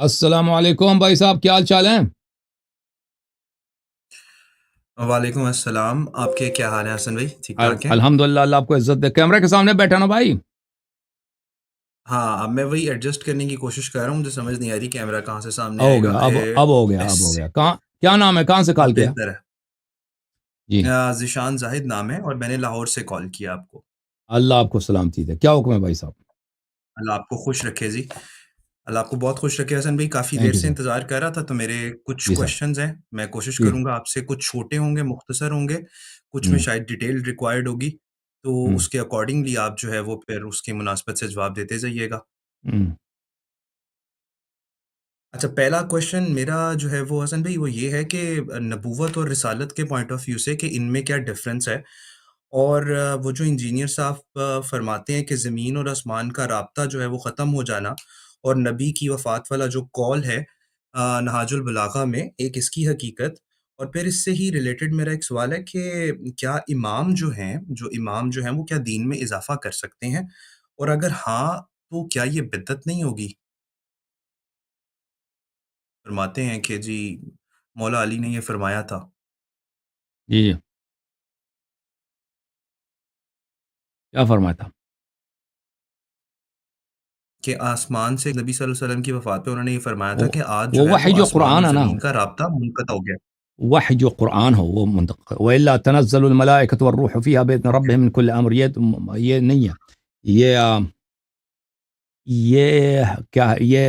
السلام علیکم بھائی صاحب، کیا حال چال ہیں؟ وعلیکم السلام، آپ کے کیا حال ہے حسن بھائی؟ ٹھیک ٹھاک ہیں؟ الحمد للہ، اللہ آپ کو عزت دے۔ کیمرے کے سامنے بیٹھا نا بھائی؟ ہاں، اب میں وہی ایڈجسٹ کرنے کی کوشش کر رہا ہوں، مجھے سمجھ نہیں آ رہی کیمرہ کہاں سے سامنے ہو آئے گا۔ گیا، اب ہو گیا، اب ہو ایس گیا۔ کہاں کیا نام ہے؟ کہاں سے کال اب کیا؟ بہتر ہے۔ جی، ذیشان زاہد نام ہے اور میں نے لاہور سے کال کیا آپ کو۔ اللہ آپ کو سلامتی دے۔ کیا حکم ہے بھائی صاحب؟ اللہ آپ کو خوش رکھے جی، اللہ آپ کو بہت خوش رکھے حسن بھائی۔ کافی دیر تھینک یو سے سر۔ انتظار کر رہا تھا، تو میرے کچھ جی سر۔ کوشچنز ہیں، میں کوشش جی۔ کروں گا آپ سے۔ کچھ چھوٹے ہوں گے، مختصر ہوں گے، کچھ میں ہوں شاید ڈیٹیل ریکوائرڈ ہوگی، تو ہوں اس کے اکارڈنگلی آپ جو ہے وہ پھر اس کی مناسبت سے جواب دیتے جائیے گا۔ ہوں اچھا، پہلا کویشچن میرا جو ہے وہ حسن بھائی وہ یہ ہے کہ نبوت اور رسالت کے پوائنٹ آف ویو سے کہ ان میں کیا ڈفرینس ہے، اور وہ جو انجینئر صاحب فرماتے ہیں کہ زمین اور آسمان کا رابطہ جو ہے وہ ختم ہو جانا، اور نبی کی وفات والا جو کال ہے نہاج البلاغہ میں، ایک اس کی حقیقت، اور پھر اس سے ہی ریلیٹڈ میرا ایک سوال ہے کہ کیا امام جو ہیں وہ کیا دین میں اضافہ کر سکتے ہیں، اور اگر ہاں تو کیا یہ بدعت نہیں ہوگی؟ فرماتے ہیں کہ جی مولا علی نے یہ فرمایا تھا جی جی، کیا فرمایا تھا؟ کہ آسمان سے نبی صلی اللہ علیہ وسلم کی وفات پہ انہوں نے یہ فرمایا تھا وہ کہ آج وہ جو ہے وحی وہ جو آسمان قرآن اور ہے نا، زمین کا رابطہ منقطع ہو گیا۔ وحی جو قرآن ہو وہ منطق، وَإِلَّا تَنَزَّلُ الْمَلَائِكَةُ وَالرُّوحُ فِيهَا بِإِذْنِ رَبِّهِم مِّن كُلِّ أَمْرٍ۔ یہ نہیں ہے، یہ کیا ہے؟ یہ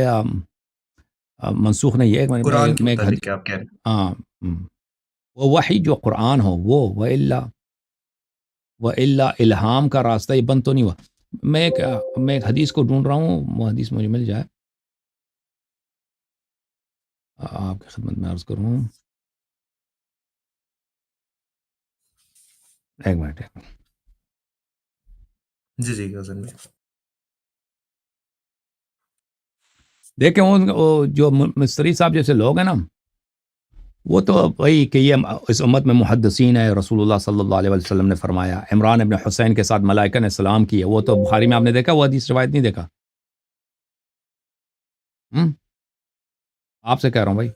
منسوخ نہیں ہے۔ ایک منٹ، قرآن کے میں ایک متعلق کیا آپ کہہ رہے ہیں؟ ہاں، وہ وحی جو قرآن ہو وہ، وَإِلَّا الہام کا راستہ یہ بند تو نہیں ہوا۔ میں ایک حدیث کو ڈھونڈ رہا ہوں، وہ حدیث مجھے مل جائے، آپ کی خدمت میں عرض کروں۔ ایک منٹ۔ جی جی حسن بھائی۔ دیکھیں وہ جو مستری صاحب جیسے لوگ ہیں نا، وہ تو وہی کہ یہ اس امت میں محدثین ہے، رسول اللہ صلی اللہ علیہ وسلم نے فرمایا، عمران ابن حسین کے ساتھ ملائکہ نے سلام کیا، وہ تو بخاری میں آپ نے دیکھا، وہ حدیث روایت نہیں دیکھا؟ آپ سے کہہ رہا ہوں بھائی،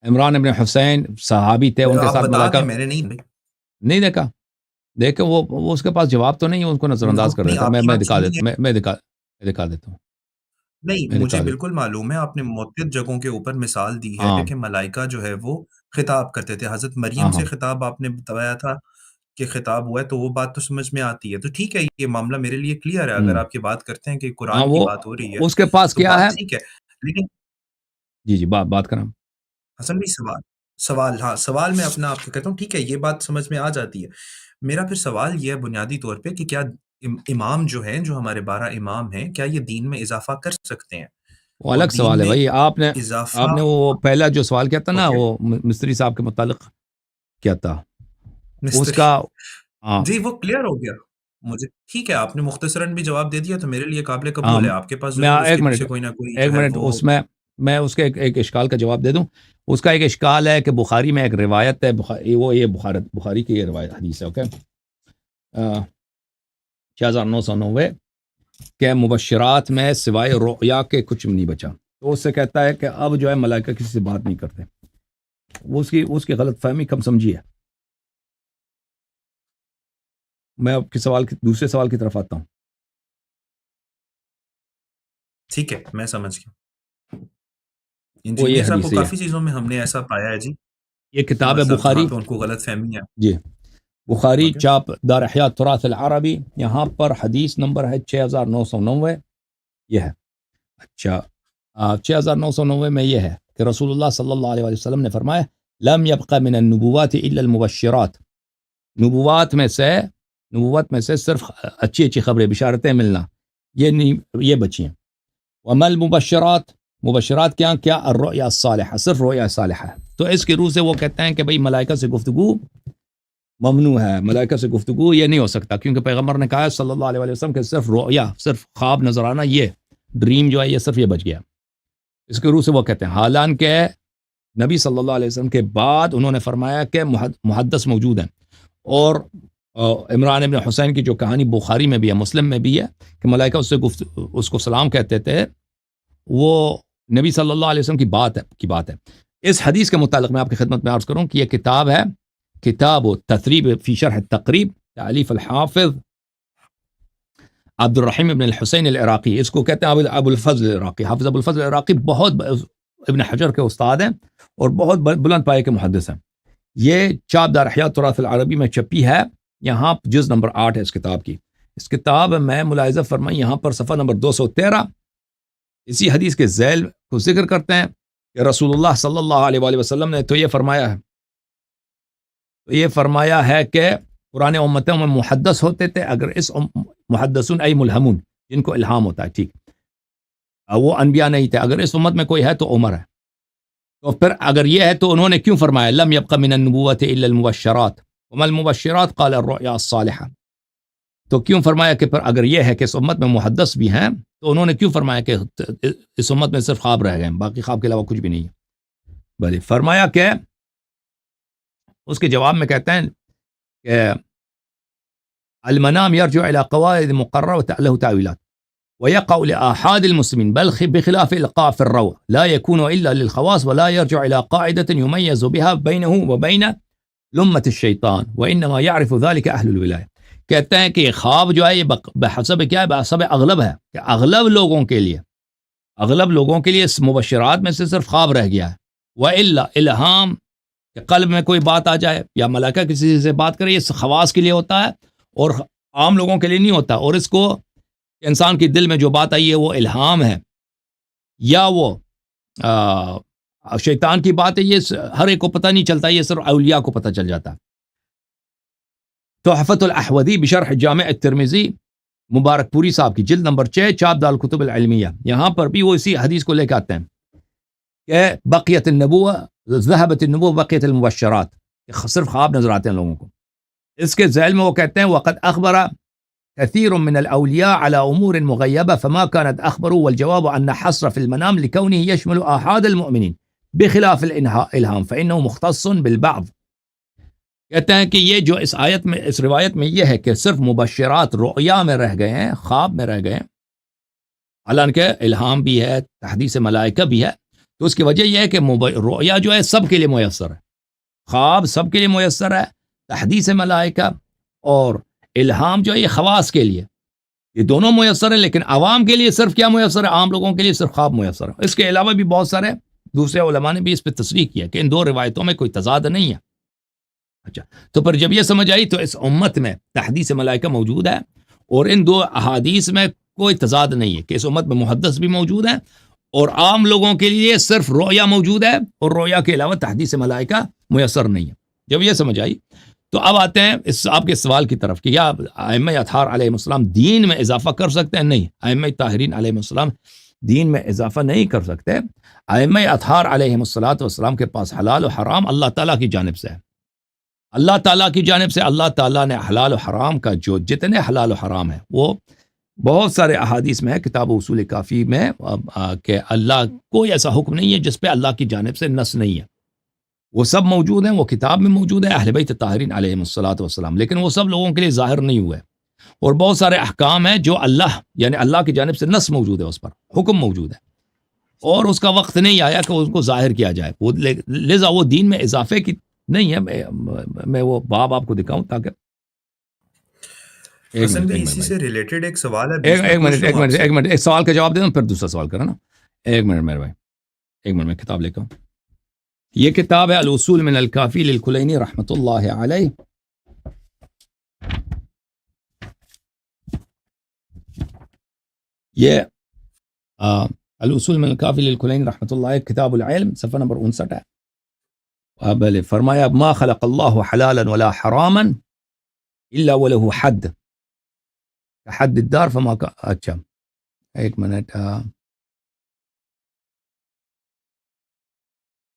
عمران ابن حسین صحابی تھے، ان کے آپ ساتھ بتا ملائکہ دیں، میں نے نہیں بھائی۔ نہیں دیکھا؟ دیکھیں وہ اس کے پاس جواب تو نہیں ہے، اس کو نظر انداز کر نہیں، دیتا۔ آپ میں کی میں بات دکھا صحیح دیتا ہے۔ میں دکھا دیتا ہوں، نہیں، میں مجھے دکھا دیتا بالکل معلوم ہے، آپ نے متعدد جگہوں کے اوپر مثال دی ہوں۔ ہے ہاں کہ ملائکہ جو ہے وہ خطاب کرتے تھے۔ حضرت ہاں مریم ہاں سے خطاب آپ نے بتایا تھا کہ خطاب ہوا ہے، تو وہ بات تو سمجھ میں آتی ہے۔ تو ٹھیک ہے، یہ معاملہ میرے لیے کلیئر ہے۔ اگر ہوں، آپ یہ بات کرتے ہیں کہ ہاں قرآن کی وہ بات ہو رہی ہے، اس کے پاس تو کیا بات ہے؟ ٹھیک ہے۔ لیکن جی جی، بات کریں۔ حسن بھی سوال میں اپنا آپ کو کہتا ہوں، ٹھیک ہے، یہ بات سمجھ میں آ جاتی ہے۔ میرا پھر سوال یہ ہے بنیادی طور پہ کہ کیا امام جو ہیں، جو ہمارے 12 امام ہیں، کیا یہ دین میں اضافہ کر سکتے ہیں؟ وہ اور الگ دین سوال ہے میں بھائی۔ آپ اضافہ نے وہ پہلا جو سوال کیا تھا نا، اوکے، وہ مستری صاحب کے متعلق کیا تھا اس مستری کا؟ ہاں جی وہ کلیئر ہو گیا مجھے۔ ٹھیک ہے، آپ نے مختصراً بھی جواب دے دیا، تو میرے لیے قابل ہاں، قبول ہے۔ آپ کے پاس جو میں ہے اس ایک کے منٹ، پیچھے کوئی نہ کوئی ایک جو ہے منٹ وہ اس میں اس کے ایک اشکال کا جواب دے دوں۔ اس کا ایک اشکال ہے کہ بخاری میں ایک روایت ہے، وہ یہ بخاری کی یہ روایت حدیث ہے، اوکے، 6990 کہ مبشرات میں سوائے رؤیا کے کچھ نہیں بچا، تو اس سے کہتا ہے کہ اب جو ہے ملائکہ کسی سے بات نہیں کرتے۔ وہ اس کی غلط فہمی کم سمجھی ہے۔ میں آپ کے دوسرے سوال کی طرف آتا ہوں۔ ٹھیک ہے، میں سمجھ گیا۔ وہ یہ انجینئر صاحب کو حدیث ہے، کافی چیزوں میں ہم نے ایسا پایا ہے جی، یہ کتاب ہے مطلب جہاں بخاری، پہ ان کو غلط فہمی ہے۔ جی، بخاری اوکے، چاپ دار احیاء تراث العربی، یہاں پر حدیث نمبر ہے 6990، یہ ہے۔ اچھا، 6990 میں یہ ہے کہ رسول اللہ صلی اللہ علیہ وسلم نے فرمایا، لم يبق من النبوات الا المبشرات، نبوت میں سے صرف اچھی اچھی خبریں، بشارتیں ملنا، یہ نہیں، یہ بچی ہیں۔ وما المبشرات، مبشرات کیا الرؤیا الصالحہ، صرف رؤیا صالحہ ہے۔ تو اس کی روح سے وہ کہتے ہیں کہ بھئی ملائکہ سے گفتگو ممنوع ہے، ملائکہ سے گفتگو یہ نہیں ہو سکتا، کیونکہ پیغمبر نے کہا ہے صلی اللہ علیہ وسلم کہ صرف رؤیا، صرف خواب نظر آنا، یہ ڈریم جو ہے یہ صرف یہ بچ گیا۔ اس کے روح سے وہ کہتے ہیں، حالانکہ نبی صلی اللہ علیہ وسلم کے بعد انہوں نے فرمایا کہ محدث موجود ہیں، اور اور عمران ابن حسین کی جو کہانی بخاری میں بھی ہے مسلم میں بھی ہے کہ ملائکہ اس کو سلام کہتے تھے، وہ نبی صلی اللہ علیہ وسلم کی بات ہے. اس حدیث کے متعلق میں آپ کی خدمت میں عرض کروں کہ یہ کتاب ہے کتاب تثریب فی شرح التقریب تالیف الحافظ عبد الرحیم ابن الحسین العراقی. اس کو کہتے ہیں ابو الفضل العراقی. حافظ ابو الفضل العراقی بہت ابن حجر کے استاد ہیں اور بہت بلند پائے کے محدث ہیں. یہ چاپ دار احیاء التراث العربی میں چھپی ہے. یہاں جز نمبر 8 ہے اس کتاب کی. اس کتاب میں ملاحظہ فرمائیں یہاں پر صفحہ نمبر 213 اسی حدیث کے ذیل کو ذکر کرتے ہیں کہ رسول اللہ صلی اللہ علیہ وآلہ وسلم نے تو یہ فرمایا ہے کہ پرانے امتوں میں محدث ہوتے تھے، اگر اس محدثون ای ملہمون جن کو الہام ہوتا ہے، ٹھیک، وہ انبیاء نہیں تھے. اگر اس امت میں کوئی ہے تو عمر ہے. تو پھر اگر یہ ہے تو انہوں نے کیوں فرمایا لم يبق من النبوۃ الا المبشرات وما المبشرات قال الرؤيا الصالحہ؟ تو کیوں فرمایا کہ پھر اگر یہ ہے کہ اس امت میں محدث بھی ہیں تو انہوں نے کیوں فرمایا کہ اس امت میں صرف خواب رہ گئے ہیں، باقی خواب کے علاوہ کچھ بھی نہیں ہے؟ بھلے فرمایا کہ اس کے جواب میں کہتے ہیں کہ المنام يرجع الى قواعد مقررة له تعويلات ويقع لآحاد المسلمين بل بخلاف إلقاء في الروع لا يكون إلا للخواص ولا يرجع إلى قاعدة يميز بها بينه وبين لمة الشيطان وإنما يعرف ذلك أهل الولاية. کہتے ہیں کہ خواب جو ہے یہ بحسب کیا ہے، بحسب اغلب ہے کہ اغلب لوگوں کے لیے اس مبشرات میں سے صرف خواب رہ گیا ہے. وإلا الہام کہ قلب میں کوئی بات آ جائے یا ملائکہ کسی سے بات کرے، یہ خواص کے لیے ہوتا ہے اور عام لوگوں کے لیے نہیں ہوتا. اور اس کو انسان کے دل میں جو بات آئی ہے وہ الہام ہے یا وہ شیطان کی بات ہے، یہ ہر ایک کو پتہ نہیں چلتا، یہ صرف اولیاء کو پتہ چل جاتا. تحفۃ الاحوذی بشرح جامع الترمذی مبارک پوری صاحب کی جلد نمبر 6 چاپ دار الکتب العلمیہ، یہاں پر بھی وہ اسی حدیث کو لے کے آتے ہیں کہ بقیت النبوہ ذہبت النبوہ بقیت المبشرات، صرف خواب نظر آتے ہیں لوگوں کو. اس کے ذیل میں وہ کہتے ہیں وقد اخبر كثير من الأولياء على أمور مغيبة فما كانت أخبروا والجواب أن حصر في المنام لكونه يشمل آحاد المؤمنين بخلاف الإلهام فإنه مختص بالبعض. کہتے ہیں کہ یہ جو اس آیت میں اس روایت میں یہ ہے کہ صرف مبشرات رؤیا میں رہ گئے ہیں، خواب میں رہ گئے ہیں، حالانکہ الہام بھی ہے، تحدیث ملائکہ بھی ہے. تو اس کی وجہ یہ ہے کہ رؤیا جو ہے سب کے لیے میسر ہے، خواب سب کے لیے میسر ہے، تحدیث ملائکہ اور الہام جو ہے یہ خواص کے لیے، یہ دونوں میسر ہیں. لیکن عوام کے لیے صرف کیا میسر ہے؟ عام لوگوں کے لیے صرف خواب میسر ہے. اس کے علاوہ بھی بہت سارے دوسرے علماء نے بھی اس پہ تصریح کیا کہ ان دو روایتوں میں کوئی تضاد نہیں ہے. اچھا، تو پھر جب یہ سمجھ آئی تو اس امت میں تحدیث ملائکہ موجود ہے اور ان دو احادیث میں کوئی تضاد نہیں ہے کہ اس امت میں محدث بھی موجود ہے اور عام لوگوں کے لیے صرف رؤیا موجود ہے اور رؤیا کے علاوہ تحدیث ملائکہ میسر نہیں ہے. جب یہ سمجھ آئی تو اب آتے ہیں اس آپ کے سوال کی طرف کہ یا ائمہ اطہار علیہ السلام دین میں اضافہ کر سکتے ہیں؟ نہیں، ائمہ طاہرین علیہ السلام دین میں اضافہ نہیں کر سکتے. ائمہ اطہار علیہ السلام کے پاس حلال و حرام اللہ تعالیٰ کی جانب سے ہے. اللہ تعالیٰ کی جانب سے اللہ تعالیٰ نے حلال و حرام کا جو جتنے حلال و حرام ہے وہ بہت سارے احادیث میں ہے، کتاب اصول کافی میں، کہ اللہ کوئی ایسا حکم نہیں ہے جس پہ اللہ کی جانب سے نص نہیں ہے. وہ سب موجود ہیں، وہ کتاب میں موجود ہے اہل بیت طاہرین علیہ السلام، لیکن وہ سب لوگوں کے لیے ظاہر نہیں ہوئے. اور بہت سارے احکام ہیں جو اللہ یعنی اللہ کی جانب سے نص موجود ہے، اس پر حکم موجود ہے اور اس کا وقت نہیں آیا کہ اس کو ظاہر کیا جائے. لذا وہ دین میں اضافے کی نہیں ہے. میں وہ باب آپ کو دکھاؤں تاکہ حسن بھائی اسی سے ریلیٹڈ ایک سوال ہے. ایک منٹ ایک سوال کا جواب دے دوں پھر دوسرا سوال کرنا. ایک منٹ میرے بھائی، ایک منٹ میں کتاب لے کے آؤں. یہ کتاب ہے الاصول من الکافی للکلینی رحمۃ اللہ علیہ. یہ الاصول من الکافی للکلینی رحمۃ اللہ علیہ کتاب العلم صفحہ نمبر 59 ہے. اب فرمایا ما خلق اللہ حلالا ولا حراما الا وله حد حد الدار فما اچھا ایک منٹ.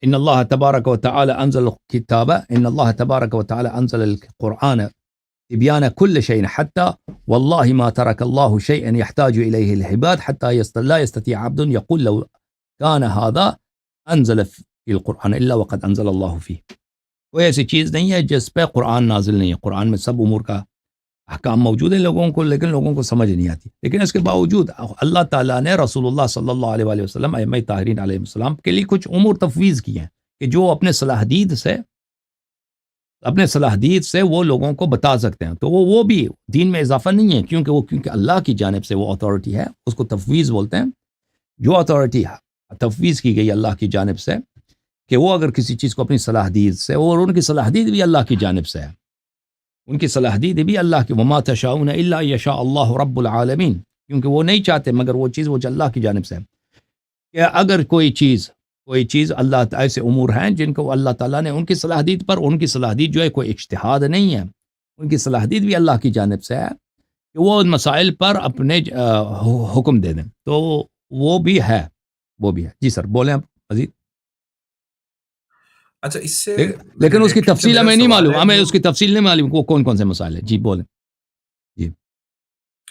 ان الله تبارك وتعالى انزل الكتاب ان الله تبارك وتعالى انزل القرآن تبيان كل شيء حتى والله ما ترك الله شيئا يحتاج اليه العباد حتى لا يستطيع عبد يقول لو كان هذا انزل في القرآن الا وقد انزل الله فيه. کوئی ایسی چیز نہیں ہے جس پہ قرآن نازل نہیں ہے. قرآن میں سب امور کا احکام موجود ہے لوگوں کو، لیکن لوگوں کو سمجھ نہیں آتی. لیکن اس کے باوجود اللہ تعالیٰ نے رسول اللہ صلی اللہ علیہ وآلہ وسلم ائمہ طاہرین علیہ السلام کے لیے کچھ امور تفویض کیے ہیں کہ جو اپنے صلاح دید سے وہ لوگوں کو بتا سکتے ہیں. تو وہ بھی دین میں اضافہ نہیں ہے، کیونکہ اللہ کی جانب سے وہ اتھارٹی ہے، اس کو تفویض بولتے ہیں. جو اتھارٹی تفویض کی گئی اللہ کی جانب سے کہ وہ اگر کسی چیز کو اپنی صلاح دید سے، اور ان کی صلاح دید بھی اللہ کی جانب سے ہے، ان کی صلاح دید بھی اللہ کی، وما تشاؤون الا یشاء اللہ رب العالمین، کیونکہ وہ نہیں چاہتے مگر وہ چیز وہ اللہ کی جانب سے ہے. کہ اگر کوئی چیز اللہ تعالی سے امور ہیں جن کو اللہ تعالیٰ نے ان کی صلاح دید پر، ان کی صلاح دید جو ہے کوئی اجتہاد نہیں ہے، ان کی صلاح دید بھی اللہ کی جانب سے ہے کہ وہ ان مسائل پر اپنے حکم دے دیں. تو وہ بھی ہے. جی سر بولیں آپ مزید. اچھا، اس سے لیکن اس کی تفصیل ہمیں نہیں معلوم، ہمیں اس کی کی تفصیل نہیں معلوم وہ کون سے مسائل ہیں. جی بولیں. جی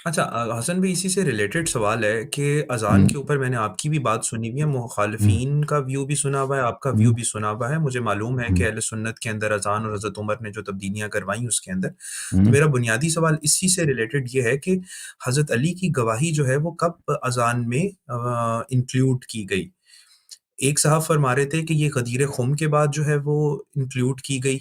اچھا حسن بھائی، اسی سے ریلیٹڈ سوال ہے کہ اذان کے اوپر میں نے آپ کی بھی بات سنی ہوئی ہے، مخالفین کا ویو بھی سنا ہوا ہے، آپ کا ویو بھی سنا ہوا ہے. مجھے معلوم ہے کہ اہل سنت کے اندر اذان اور حضرت عمر نے جو تبدیلیاں کروائیں اس کے اندر. تو میرا بنیادی سوال اسی سے ریلیٹڈ یہ ہے کہ حضرت علی کی گواہی جو ہے وہ کب اذان میں انکلیوڈ کی گئی؟ ایک صاحب فرما رہے تھے کہ یہ غدیر خم کے بعد جو ہے وہ انکلیوڈ کی گئی،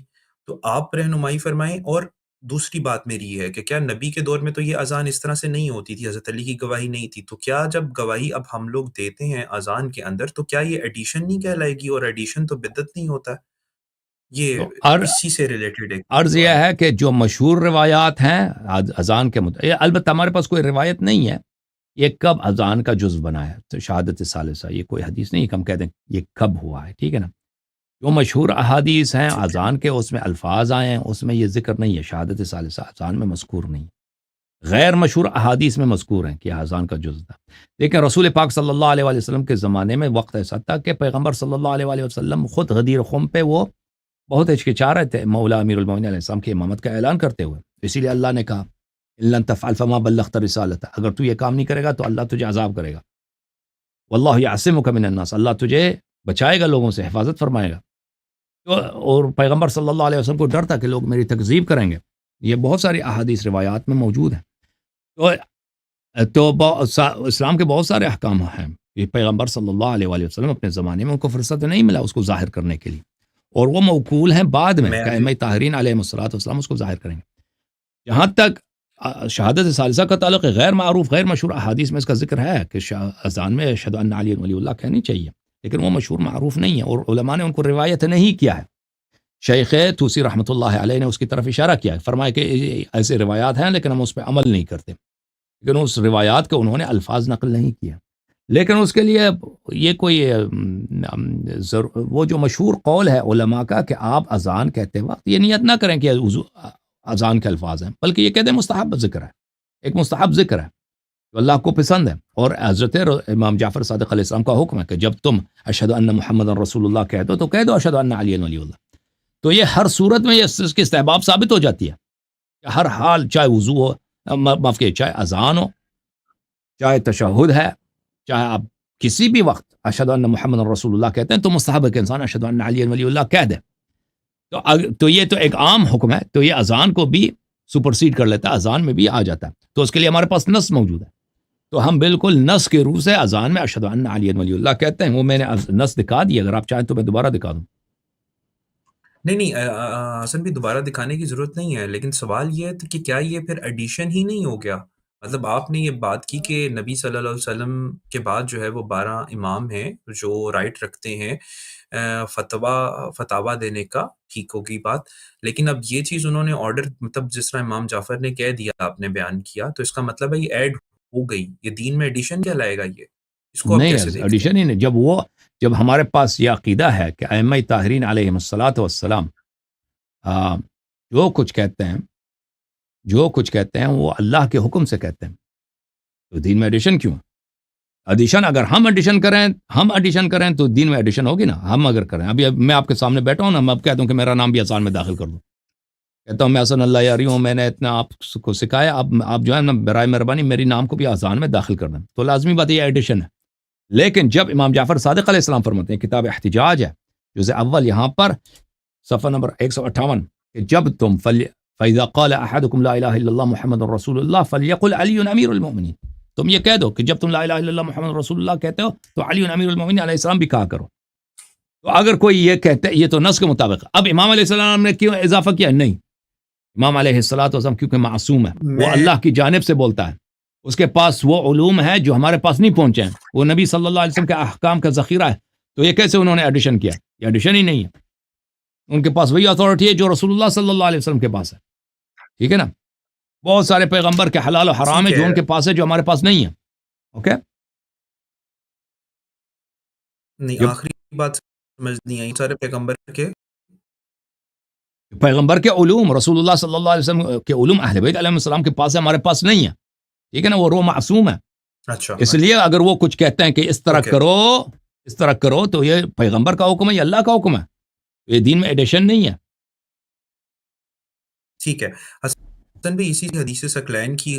تو آپ رہنمائی فرمائیں. اور دوسری بات میری یہ ہے کہ کیا نبی کے دور میں تو یہ اذان اس طرح سے نہیں ہوتی تھی، حضرت علی کی گواہی نہیں تھی، تو کیا جب گواہی اب ہم لوگ دیتے ہیں اذان کے اندر تو کیا یہ ایڈیشن نہیں کہلائے گی؟ اور ایڈیشن تو بدعت نہیں ہوتا ہے. یہ تو اسی سے ریلیٹڈ ایک عرض یہ سوال ہے. ہے کہ جو مشہور روایات ہیں اذان کے البتہ ہمارے پاس کوئی روایت نہیں ہے یہ کب اذان کا جزو بنا ہے. تو شہادت ثالثہ یہ کوئی حدیث نہیں کہ ہم کہہ دیں یہ کب ہوا ہے، ٹھیک ہے نا. جو مشہور احادیث ہیں اذان کے اس میں الفاظ آئے ہیں، اس میں یہ ذکر نہیں ہے. شہادت ثالثہ اذان میں مذکور نہیں، غیر مشہور احادیث میں مذکور ہیں کہ اذان کا جز تھا. لیکن رسول پاک صلی اللہ علیہ وسلم کے زمانے میں وقت ایسا تھا کہ پیغمبر صلی اللہ علیہ وسلم خود غدیر خم پہ وہ بہت ہچکچا رہے تھے مولا امیر المومنین علیہ السلام کی امامت کا اعلان کرتے ہوئے. اسی لیے اللہ نے کہا ان لن تفعل فما بلغت رسالتہ، اگر تو یہ کام نہیں کرے گا تو اللہ تجھے عذاب کرے گا. واللہ یعصمک من الناس، اللہ تجھے بچائے گا، لوگوں سے حفاظت فرمائے گا. اور پیغمبر صلی اللہ علیہ وسلم کو ڈر تھا کہ لوگ میری تکذیب کریں گے. یہ بہت ساری احادیث روایات میں موجود ہیں. تو اسلام کے بہت سارے احکام ہیں. یہ پیغمبر صلی اللہ علیہ وسلم اپنے زمانے میں ان کو فرصت نہیں ملا اس کو ظاہر کرنے کے لیے، اور وہ موکول ہیں بعد میں کہ ائمہ طاہرین علیہ السلام اس کو ظاہر کریں گے. جہاں تک شہادت ثالثہ کا تعلق ہے، غیر معروف غیر مشہور احادیث میں اس کا ذکر ہے کہ اذان میں اشہد ان علی ولی اللہ کہنی چاہیے، لیکن وہ مشہور معروف نہیں ہے، اور علماء نے ان کو روایت نہیں کیا ہے. شیخ توسی رحمۃ اللہ علیہ نے اس کی طرف اشارہ کیا ہے، فرمایا کہ ایسے روایات ہیں لیکن ہم اس پہ عمل نہیں کرتے، لیکن اس روایات کے انہوں نے الفاظ نقل نہیں کیا. لیکن اس کے لیے یہ کوئی وہ جو مشہور قول ہے علماء کا کہ آپ اذان کہتے وقت یہ نیت نہ کریں کہ اذان کے الفاظ ہیں، بلکہ یہ کہتے ہیں مستحب ذکر ہے، ایک مستحب ذکر ہے جو اللہ کو پسند ہے. اور حضرت امام جعفر صادق علیہ السلام کا حکم ہے کہ جب تم اشہد ان محمد رسول اللہ کہہ دو تو کہہ دو اشہد ان علی ولی اللہ. تو یہ ہر صورت میں اس کی استحباب ثابت ہو جاتی ہے کہ ہر حال، چاہے وضو ہو، معاف کیجیے، چاہے اذان ہو، چاہے تشہد ہے، چاہے آپ کسی بھی وقت اشہد ان محمد رسول اللہ کہتے ہیں تو مستحب ہے کہ انسان اشہد ان علی ولی اللہ کہہ دے. تو یہ تو ایک عام حکم ہے، تو یہ اذان کو بھی سپرسیڈ کر لیتا ہے، اذان میں بھی آ جاتا ہے. تو اس کے لیے ہمارے پاس نص موجود ہے، تو ہم بالکل نص کے روح سے اذان میں اشہد ان علی ولی اللہ کہتے ہیں. وہ میں نے نص دکھا دی، اگر آپ چاہیں تو میں دوبارہ دکھا دوں. نہیں حسن بھی دوبارہ دکھانے کی ضرورت نہیں ہے، لیکن سوال یہ ہے کہ کیا یہ پھر ایڈیشن ہی نہیں ہو گیا؟ مطلب آپ نے یہ بات کی کہ نبی صلی اللہ علیہ وسلم کے بعد جو ہے وہ 12 امام ہیں جو رائٹ رکھتے ہیں فتوا دینے کا، ٹھیک ہوگی بات، لیکن اب یہ چیز انہوں نے آرڈر، مطلب جس طرح امام جعفر نے کہہ دیا، آپ نے بیان کیا، تو اس کا مطلب ہے یہ ایڈ ہو گئی، یہ دین میں ایڈیشن کیا لائے گا؟ یہ اس کو آپ نہیں کیسے دیکھتے ایڈیشن ہی نہیں. جب ہمارے پاس یہ عقیدہ ہے کہ ائمہ طاہرین علیہ السلام جو کچھ کہتے ہیں وہ اللہ کے حکم سے کہتے ہیں، تو دین میں ایڈیشن کیوں؟ ایڈیشن اگر ہم ایڈیشن کریں تو دین میں ایڈیشن ہوگی نا. ہم اگر کریں، ابھی میں آپ کے سامنے بیٹھا ہوں نا، میں اب کہتا ہوں کہ میرا نام بھی اذان میں داخل کر دوں، کہتا ہوں میں حسن اللہ یاری ہوں، میں نے اتنا آپ کو سکھایا، اب آپ جو ہے نا برائے مہربانی میری نام کو بھی اذان میں داخل کر دیں، تو لازمی بات یہ ایڈیشن ہے. لیکن جب امام جعفر صادق علیہ السلام فرماتے ہیں، کتاب احتجاج ہے جزء اول، یہاں پر صفحہ نمبر 158 کہ جب تم فَإِذَا قَالَ أَحَدُكُمْ لَا إِلَهَ إِلَّا اللَّهُ مُحَمَّدٌ رَّسُولُ اللَّهِ فَلْيَقُلْ عَلِيٌّ أَمِيرُ الْمُؤْمِنِينَ، تم یہ کہہ دو کہ جب تم لا الہ الا اللہ محمد رسول اللہ کہتے ہو تو علی امیر المومنین علیہ السلام بھی کہا کرو. تو اگر کوئی یہ کہتا ہے، یہ تو نص کے مطابق. اب امام علیہ السلام نے کیوں اضافہ کیا؟ نہیں، امام علیہ السلام کیونکہ معصوم ہے، وہ میں اللہ کی جانب سے بولتا ہے، اس کے پاس وہ علوم ہے جو ہمارے پاس نہیں پہنچے ہیں، وہ نبی صلی اللہ علیہ وسلم کے احکام کا ذخیرہ ہے. تو یہ کیسے انہوں نے ایڈیشن کیا؟ یہ ایڈیشن ہی نہیں ہے. ان کے پاس وہی اتھارٹی ہے جو رسول اللہ صلی اللہ علیہ وسلم کے پاس ہے. ٹھیک ہے نا؟ بہت سارے پیغمبر کے حلال و حرام ہے ٹھیک جو ان ہے، کے پاس ہے، جو ہمارے پاس نہیں ہے. اوکے، نہیں یہ آخری بات سمجھ نہیں آئی سارے پیغمبر کے. پیغمبر کے علوم، رسول اللہ صلی اللہ علیہ وسلم کے علوم اہل بیت علیہ السلام کے پاس ہے، ہمارے پاس نہیں ہے. ٹھیک ہے نا؟ وہ معصوم ہے. اچھا اس لیے اگر وہ کچھ کہتے ہیں کہ اس طرح اوکے کرو، اس طرح کرو، تو یہ پیغمبر کا حکم ہے یا اللہ کا حکم ہے. یہ دین میں ایڈیشن نہیں ہے. ٹھیک ہے. حسن بھی اسی حدیث ثقلین کی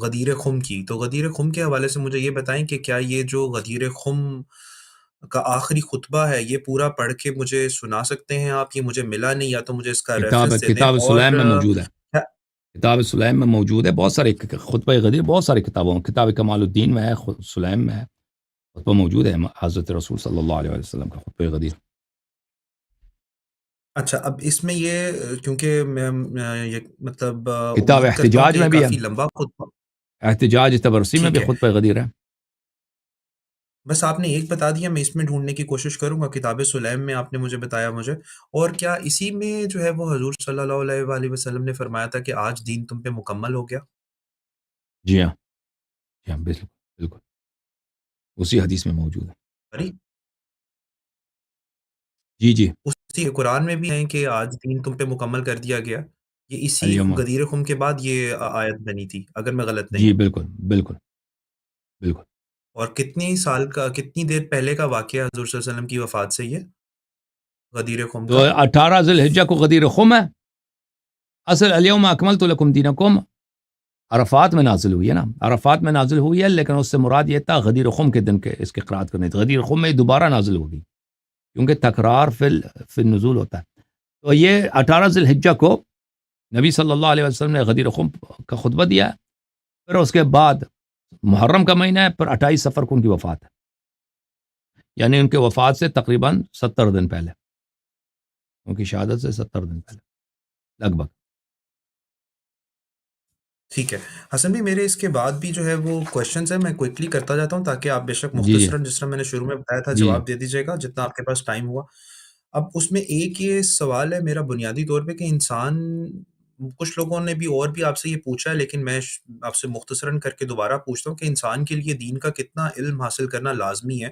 غدیر خم کی، تو غدیر خم کے حوالے سے مجھے یہ بتائیں کہ کیا یہ جو غدیر خم کا آخری خطبہ ہے یہ پورا پڑھ کے مجھے سنا سکتے ہیں آپ؟ یہ مجھے ملا نہیں، یا تو مجھے اس کا ریفرنس دے دیں. کتاب اور سلیم میں موجود ہے. کیا کتاب سلیم میں موجود ہے. بہت سارے خطبہ غدیر بہت ساری کتابوں، کتاب کمال الدین میں ہے، سلیم میں ہے، خطبہ موجود ہے حضرت رسول صلی اللہ علیہ وسلم کا خطبہ غدیر. اچھا، اب اس میں یہ کیونکہ میں یہ مطلب کتاب امید کرتا ہوں احتجاج کہ یہ میں بھی ہے، کافی لمبا خطبہ. احتجاج تبرسی میں ٹھیک بھی ہے، خطبہ غدیر ہے. بس آپ نے ایک بتا دیا، میں اس میں ڈھونڈنے کی کوشش کروں گا. کتاب سلیم میں آپ نے مجھے بتایا مجھے. اور کیا اسی میں جو ہے وہ حضور صلی اللہ علیہ وآلہ وسلم نے فرمایا تھا کہ آج دین تم پہ مکمل ہو گیا؟ جی ہاں، جی ہاں، بالکل بالکل اسی حدیث میں موجود ہے. اری جی جی. اسی قرآن میں بھی ہیں کہ آج دین تم پہ مکمل کر دیا گیا. یہ اسی الیوم، غدیر خم کے بعد یہ آیت بنی تھی اگر میں غلط نہیں جی ہوں. بالکل بالکل بالکل. اور کتنی دیر پہلے کا واقعہ حضور صلی اللہ علیہ وسلم کی وفات سے یہ غدیر خم تو کا؟ 18 ذی الحجہ کو غدیر خم ہے. اصل الیوم اکملت لکم دینکم عرفات میں نازل ہوئی ہے نا، عرفات میں نازل ہوئی ہے، لیکن اس سے مراد یہ تھا غدیر خم کے دن کے اس کے قرات کرنے تھے. غدیر خم میں دوبارہ نازل ہوگی کیونکہ تکرار فی النزول ہوتا ہے. تو یہ 18 ذی الحجہ کو نبی صلی اللہ علیہ وسلم نے غدیر خم کا خطبہ دیا. پھر اس کے بعد محرم کا مہینہ ہے، پھر 28 صفر کو ان کی وفات ہے، یعنی ان کے وفات سے تقریباً 70 دن پہلے، ان کی شہادت سے 70 دن پہلے لگ بھگ. ٹھیک ہے. حسن بھی میرے اس کے بعد بھی جو ہے وہ کویشچنز ہیں، میں کوئکلی کرتا جاتا ہوں تاکہ آپ بے شک جی جی مختصراً جس طرح میں نے شروع میں بتایا تھا جی جواب دے دیجیے گا جتنا آپ کے پاس ٹائم ہوا. اب اس میں ایک یہ سوال ہے میرا بنیادی طور پہ کہ انسان، کچھ لوگوں نے بھی اور بھی آپ سے یہ پوچھا ہے لیکن میں آپ سے مختصراً کر کے دوبارہ پوچھتا ہوں کہ انسان کے لیے دین کا کتنا علم حاصل کرنا لازمی ہے؟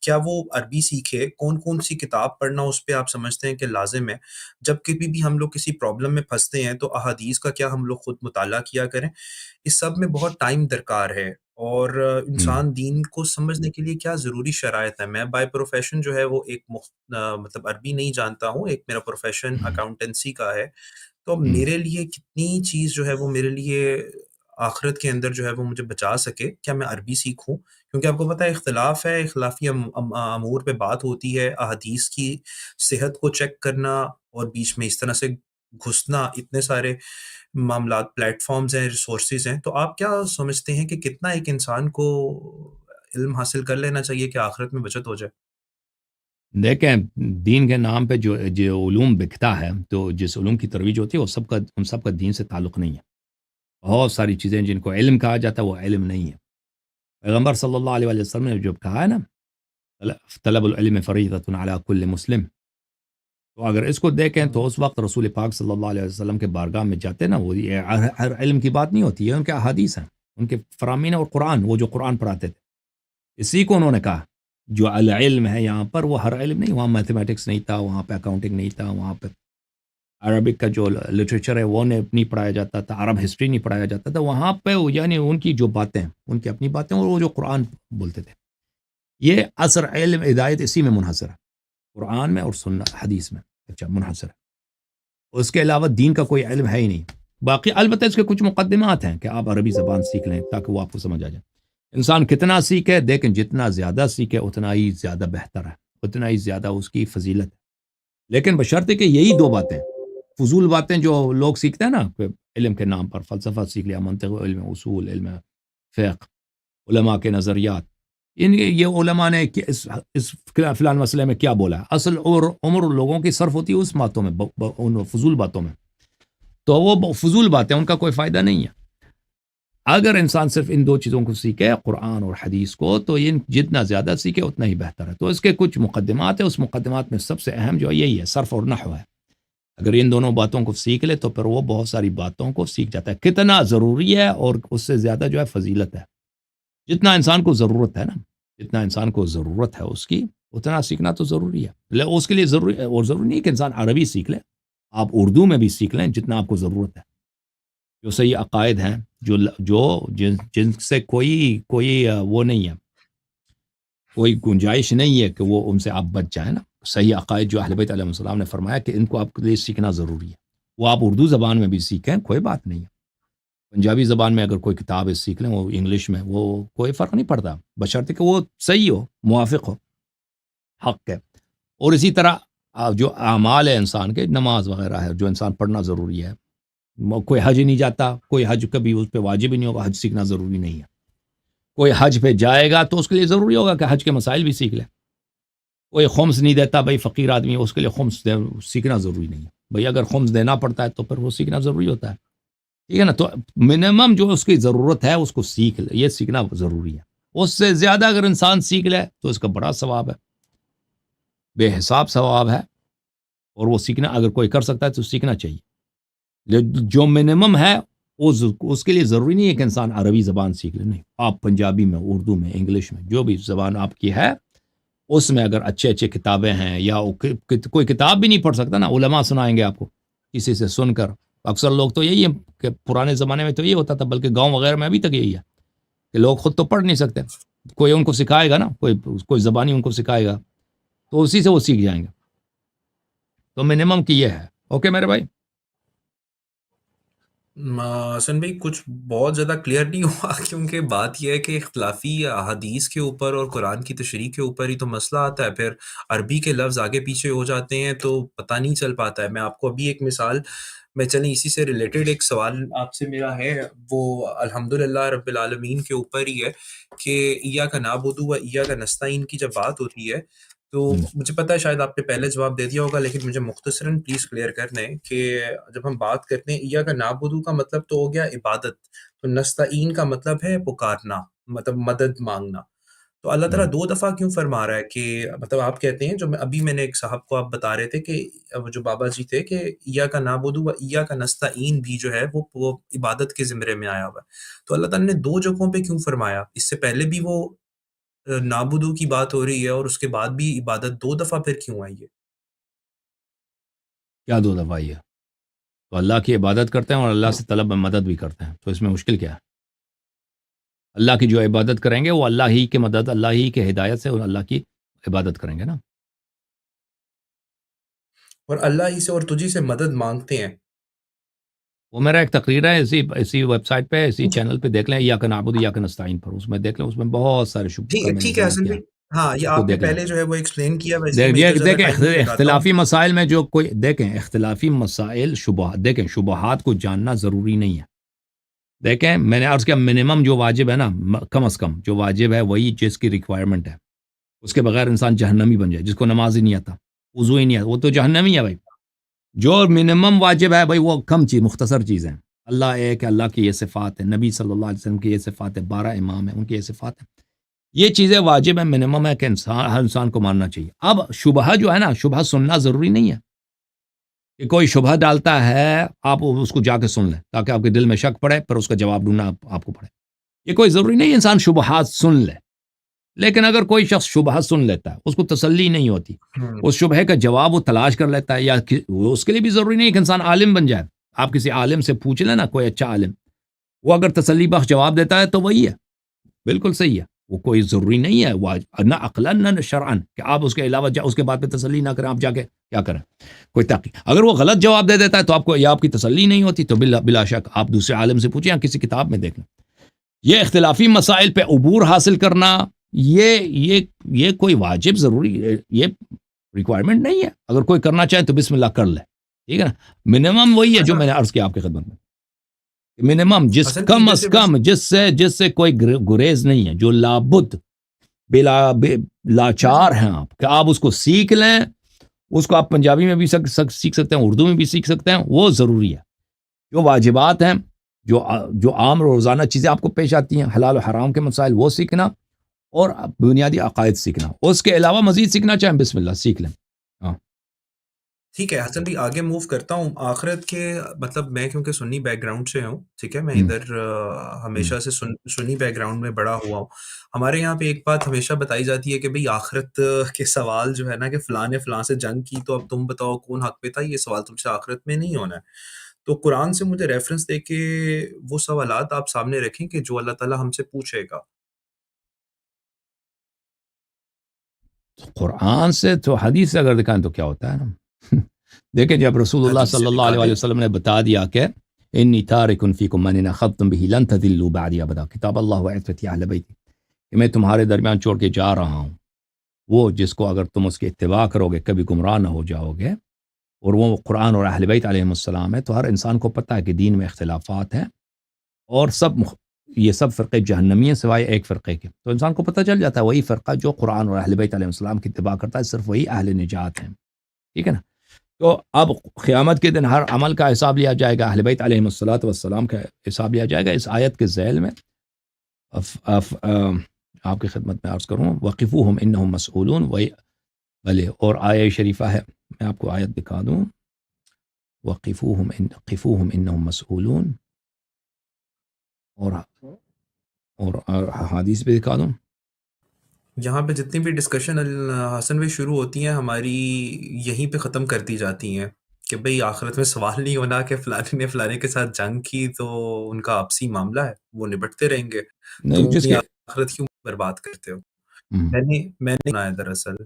کیا وہ عربی سیکھے؟ کون کون سی کتاب پڑھنا اس پہ آپ سمجھتے ہیں کہ لازم ہے؟ جب کبھی بھی ہم لوگ کسی پرابلم میں پھنستے ہیں تو احادیث کا کیا ہم لوگ خود مطالعہ کیا کریں؟ اس سب میں بہت ٹائم درکار ہے. اور ہوں انسان دین کو سمجھنے کے لیے کیا ضروری شرائط ہے؟ میں بائی پروفیشن جو ہے وہ ایک مطلب عربی نہیں جانتا ہوں، ایک میرا پروفیشن ہوں اکاؤنٹنسی کا ہے. تو اب ہوں میرے لیے کتنی چیز جو ہے وہ میرے لیے آخرت کے اندر جو ہے وہ مجھے بچا سکے، کیا میں عربی سیکھوں؟ کیونکہ آپ کو پتہ ہے اختلاف ہے، اختلافی امور پہ بات ہوتی ہے، احادیث کی صحت کو چیک کرنا اور بیچ میں اس طرح سے گھسنا، اتنے سارے معاملات، پلیٹ فارمز ہیں، ریسورسز ہیں. تو آپ کیا سمجھتے ہیں کہ کتنا ایک انسان کو علم حاصل کر لینا چاہیے کہ آخرت میں بچت ہو جائے؟ دیکھیں، دین کے نام پہ جو علوم بکتا ہے، تو جس علوم کی ترویج ہوتی ہے وہ ان سب کا دین سے تعلق نہیں ہے. بہت ساری چیزیں جن کو علم کہا جاتا ہے وہ علم نہیں ہے. پیغمبر صلی اللہ علیہ وسلم نے جو کہا ہے نا، طلب العلم فریضۃ علی کل مسلم، تو اگر اس کو دیکھیں تو اس وقت رسول پاک صلی اللہ علیہ وسلم کے بارگاہ میں جاتے نا، وہ یہ ہر علم کی بات نہیں ہوتی ہے، ان کے احادیث ہیں، ان کے فرامین اور قرآن، وہ جو قرآن پڑھاتے تھے، اسی کو انہوں نے کہا. جو العلم ہے یہاں پر وہ ہر علم نہیں، وہاں میتھمیٹکس نہیں تھا، وہاں پہ اکاؤنٹنگ نہیں تھا، وہاں پہ عربک کا جو لٹریچر ہے وہ نہیں پڑھایا جاتا تھا، عرب ہسٹری نہیں پڑھایا جاتا تھا. وہاں پہ یعنی ان کی جو باتیں، ان کی اپنی باتیں، اور وہ جو قرآن بولتے تھے، یہ اثر علم ہدایت اسی میں منحصر ہے، قرآن میں اور سنت حدیث میں. اچھا، منحصر ہے، اس کے علاوہ دین کا کوئی علم ہے ہی نہیں. باقی البتہ اس کے کچھ مقدمات ہیں کہ آپ عربی زبان سیکھ لیں تاکہ وہ آپ کو سمجھ آ جائے. انسان کتنا سیکھے، دیکھیں جتنا زیادہ سیکھے اتنا ہی زیادہ بہتر ہے، اتنا ہی زیادہ اس کی فضیلت ہے. لیکن بشرطے کہ یہی دو باتیں، فضول باتیں جو لوگ سیکھتے ہیں نا کہ علم کے نام پر، فلسفہ سیکھ لیا، منطق، علم اصول، علم فقہ، علماء کے نظریات، یہ علماء نے اس فلان مسئلے میں کیا بولا ہے، اصل عمر لوگوں کی صرف ہوتی ہے اس باتوں میں، ان فضول باتوں میں، تو وہ فضول باتیں، ان کا کوئی فائدہ نہیں ہے۔ اگر انسان صرف ان دو چیزوں کو سیکھے، قرآن اور حدیث کو، تو یہ جتنا زیادہ سیکھے اتنا ہی بہتر ہے۔ تو اس کے کچھ مقدمات ہیں، اس مقدمات میں سب سے اہم جو ہے یہی ہے، صرف اور نحو ہے۔ اگر ان دونوں باتوں کو سیکھ لے تو پھر وہ بہت ساری باتوں کو سیکھ جاتا ہے۔ کتنا ضروری ہے اور اس سے زیادہ جو ہے فضیلت ہے، جتنا انسان کو ضرورت ہے نا، جتنا انسان کو ضرورت ہے اس کی، اتنا سیکھنا تو ضروری ہے۔ اس کے لیے ضروری اور ضروری نہیں کہ انسان عربی سیکھ لے، آپ اردو میں بھی سیکھ لیں جتنا آپ کو ضرورت ہے۔ جو صحیح عقائد ہیں، جن سے کوئی وہ نہیں ہے، کوئی گنجائش نہیں ہے کہ وہ ان سے آپ بچ جائیں نا، صحیح عقائد جو اہل بیت علیہ السلام نے فرمایا کہ ان کو آپ کے لیے سیکھنا ضروری ہے، وہ آپ اردو زبان میں بھی سیکھیں، کوئی بات نہیں ہے۔ پنجابی زبان میں اگر کوئی کتاب سیکھ لیں، وہ انگلش میں، وہ کوئی فرق نہیں پڑتا، بشرطے کہ وہ صحیح ہو، موافق ہو، حق ہے۔ اور اسی طرح جو اعمال ہے انسان کے، نماز وغیرہ ہے جو انسان پڑھنا ضروری ہے، کوئی حج نہیں جاتا، کوئی حج کبھی اس پہ واجب ہی نہیں ہوگا، حج سیکھنا ضروری نہیں ہے۔ کوئی حج پہ جائے گا تو اس کے لیے ضروری ہوگا کہ حج کے مسائل بھی سیکھ لے۔ کوئی خمس نہیں دیتا بھائی، فقیر آدمی ہے، اس کے لیے خمس سیکھنا ضروری نہیں ہے بھائی، اگر خمس دینا پڑتا ہے تو پھر وہ سیکھنا ضروری ہوتا ہے، ٹھیک ہے نا۔ تو منیمم جو اس کی ضرورت ہے اس کو سیکھ لے، یہ سیکھنا ضروری ہے۔ اس سے زیادہ اگر انسان سیکھ لے تو اس کا بڑا ثواب ہے، بے حساب ثواب ہے، اور وہ سیکھنا اگر کوئی کر سکتا ہے تو سیکھنا چاہیے۔ جو منیمم ہے اس کے لیے ضروری نہیں ہے کہ انسان عربی زبان سیکھ لے، نہیں، آپ پنجابی میں، اردو میں، انگلش میں، جو بھی زبان آپ کی ہے اس میں اگر اچھے کتابیں ہیں، یا کوئی کتاب بھی نہیں پڑھ سکتا نا، علماء سنائیں گے آپ کو کسی سے سن کر۔ اکثر لوگ تو یہی ہے کہ پرانے زمانے میں تو یہ ہوتا تھا، بلکہ گاؤں وغیرہ میں ابھی تک یہی ہے کہ لوگ خود تو پڑھ نہیں سکتے، کوئی ان کو سکھائے گا نا، کوئی زبانی ان کو سکھائے گا تو اسی سے وہ سیکھ جائیں گے۔ تو منیمم کی یہ ہے۔ اوکے میرے بھائی؟ حسن بھائی کچھ بہت زیادہ کلیئر نہیں ہوا کیونکہ بات یہ ہے کہ اختلافی حدیث کے اوپر اور قرآن کی تشریح کے اوپر ہی تو مسئلہ آتا ہے، پھر عربی کے لفظ آگے پیچھے ہو جاتے ہیں تو پتہ نہیں چل پاتا ہے۔ میں آپ کو ابھی ایک مثال میں چلیں اسی سے ریلیٹڈ ایک سوال آپ سے میرا ہے، وہ الحمدللہ رب العالمین کے اوپر ہی ہے کہ ایاک نعبد و ایاک نستعین کی جب بات ہوتی ہے تو مجھے پتا ہے شاید آپ نے پہلے جواب دے دیا ہوگا، لیکن مجھے مختصراً پلیز کلیئر کر دیں کہ جب ہم بات کرتے ہیں ایاک نعبد کا مطلب تو ہو گیا عبادت، تو نستعین کا مطلب ہے پکارنا، مطلب مدد مانگنا۔ تو اللہ تعالیٰ دو دفعہ کیوں فرما رہا ہے کہ مطلب آپ کہتے ہیں، جو میں نے ایک صاحب کو آپ بتا رہے تھے کہ جو بابا جی تھے کہ ایاک نعبد و ایاک نستعین بھی جو ہے وہ عبادت کے زمرے میں آیا ہوا ہے، تو اللہ تعالیٰ نے دو جگہوں پہ کیوں فرمایا؟ اس سے پہلے بھی وہ نابودو کی بات ہو رہی ہے اور اس کے بعد بھی عبادت دو دفعہ پھر کیوں آئی ہے؟ کیا دو دفعہ یہ؟ تو اللہ کی عبادت کرتے ہیں اور اللہ سے طلب مدد بھی کرتے ہیں، تو اس میں مشکل کیا ہے؟ اللہ کی جو عبادت کریں گے وہ اللہ ہی کی مدد، اللہ ہی کی ہدایت سے، اور اللہ کی عبادت کریں گے نا۔ اور اللہ ہی سے اور تجھی سے مدد مانگتے ہیں۔ وہ میرا ایک تقریر ہے، اسی ویب سائٹ پہ، اسی چینل پہ دیکھ لیں، ایاک نعبد ایاک نستعین پر، اس میں دیکھ لیں، اس میں بہت سارے شبہ کا میں نے ٹھیک ہے بیان حسن کیا بھائی، ہے، ہاں یہ اس کو آپ نے دیکھ لیں۔ پہلے جو ہے وہ ایکسپلین کیا، ویسے میں ادھر زیادہ دیکھیں ٹائم نہیں لگاتا ہوں۔ اختلافی مسائل میں جو کوئی دیکھیں، اختلافی مسائل دیکھیں شبہات کو جاننا ضروری نہیں ہے۔ دیکھیں میں نے عرض کیا، منیمم جو واجب ہے نا، کم از کم جو واجب ہے وہی جس کی ریکوائرمنٹ ہے، اس کے بغیر انسان جہنمی بن جائے، جس کو نماز ہی نہیں آتا، وضو ہی نہیں آتا، وہ تو جہنمی ہے بھائی۔ جو منیمم واجب ہے بھائی وہ کم چیز، مختصر چیز ہے، اللہ ایک ہے، اللہ کی یہ صفات ہے، نبی صلی اللہ علیہ وسلم کی یہ صفات ہے، 12 امام ہیں ان کی یہ صفات ہے، یہ چیزیں واجب ہیں، منیمم ہے کہ ہر انسان کو ماننا چاہیے۔ اب شبہ جو ہے نا، شبہ سننا ضروری نہیں ہے کہ کوئی شبہ ڈالتا ہے آپ اس کو جا کے سن لیں تاکہ آپ کے دل میں شک پڑے، پھر اس کا جواب ڈھونڈنا آپ کو پڑے، یہ کوئی ضروری نہیں ہے انسان شبہات سن لے۔ لیکن اگر کوئی شخص شبہ سن لیتا ہے، اس کو تسلی نہیں ہوتی، اس شبہ کا جواب وہ تلاش کر لیتا ہے، یا اس کے لیے بھی ضروری نہیں ہے کہ انسان عالم بن جائے، آپ کسی عالم سے پوچھ لیں نا، کوئی اچھا عالم، وہ اگر تسلی بخش جواب دیتا ہے تو وہی ہے، بالکل صحیح ہے، وہ کوئی ضروری نہیں ہے، نہ عقلاً نہ شرعاً کہ آپ اس کے علاوہ اس کے بعد پہ تسلی نہ کریں، آپ جا کے کیا کریں، کوئی تحقیق۔ اگر وہ غلط جواب دے دیتا ہے تو آپ کو، یا آپ کی تسلی نہیں ہوتی، تو بلا شک آپ دوسرے عالم سے پوچھیں یا کسی کتاب میں دیکھ لیں۔ یہ اختلافی مسائل پہ عبور حاصل کرنا، یہ کوئی واجب ضروری، یہ ریکوائرمنٹ نہیں ہے. اگر کوئی کرنا چاہے تو بسم اللہ کر لے, ٹھیک ہے نا. منیمم وہی ہے جو میں نے عرض کیا آپ کی خدمت میں, منیمم جس حسن کم بھائی از جیسے کم جس سے کوئی گریز نہیں ہے, جو لابد لاچار ہیں آپ کہ آپ اس کو سیکھ لیں, اس کو آپ پنجابی میں بھی سیکھ سکتے ہیں, اردو میں بھی سیکھ سکتے ہیں, وہ ضروری ہے. جو واجبات ہیں, جو عام روزانہ چیزیں آپ کو پیش آتی ہیں, حلال و حرام کے مسائل, وہ سیکھنا, اور بنیادی عقائد سیکھنا. اس کے علاوہ مزید سیکھنا چاہیں بسم اللہ سیکھ لیں. ٹھیک ہے حسن بھائی, آگے موو کرتا ہوں. آخرت کے مطلب میں کیونکہ سنی بیک گراؤنڈ سے ہوں, ٹھیک ہے, میں ہم، ادھر ہمیشہ سے سنی بیک گراؤنڈ میں بڑا ہوا ہوں. ہمارے یہاں پہ ایک بات ہمیشہ بتائی جاتی ہے کہ بھئی آخرت کے سوال جو ہے نا کہ فلاں نے فلاں سے جنگ کی تو اب تم بتاؤ کون حق پہ تھا, یہ سوال تم سے آخرت میں نہیں ہونا ہے. تو قرآن سے مجھے ریفرنس دے کے وہ سوالات آپ سامنے رکھیں کہ جو اللہ تعالیٰ ہم سے پوچھے گا. قرآن سے تو حدیث سے اگر دکھائیں تو کیا ہوتا ہے نا. دیکھیں جب رسول اللہ حدیث صلی سے اللہ دکھا علیہ دیں. وسلم نے بتا دیا کہ انی تارک فیکم من ان اخذتم به لن تضلوا بعدی ابدا, کتاب اللہ وعزتی اہل بیتی, کہ میں تمہارے درمیان چھوڑ کے جا رہا ہوں وہ جس کو اگر تم اس کے اتباع کرو گے کبھی گمراہ نہ ہو جاؤ گے, اور وہ قرآن اور اہل بیت علیہم السلام ہے. تو ہر انسان کو پتہ ہے کہ دین میں اختلافات ہیں, اور یہ سب فرقے جہنمی ہیں سوائے ایک فرقے کے. تو انسان کو پتہ چل جاتا ہے وہی فرقہ جو قرآن اور اہل بیت علیہ السلام کی اتباع کرتا ہے, صرف وہی اہل نجات ہیں, ٹھیک ہے نا. تو اب قیامت کے دن ہر عمل کا حساب لیا جائے گا, اہل بیت علیہم السلام کا حساب لیا جائے گا. اس آیت کے ذیل میں آپ کی خدمت میں عرض کروں, وقفوہم انہم مسئولون, وہی بھلے. اور آیہ شریفہ ہے, میں آپ کو آیت دکھا دوں, وقفوہم انہم مسئولون, اور حدیث بھی دکھا دوں. یہاں پہ جتنی بھی ڈسکشن حسن بھائی شروع ہوتی ہیں ہماری یہیں پہ ختم کر دی جاتی ہیں کہ بھئی آخرت میں سوال نہیں ہونا کہ فلانے نے فلانے کے ساتھ جنگ کی تو ان کا آپسی معاملہ ہے, وہ نبٹتے رہیں گے, نہیں تم جس اپنی کے آخرت کیوں برباد کرتے ہو. ہم، میں نے سنا ہے دراصل.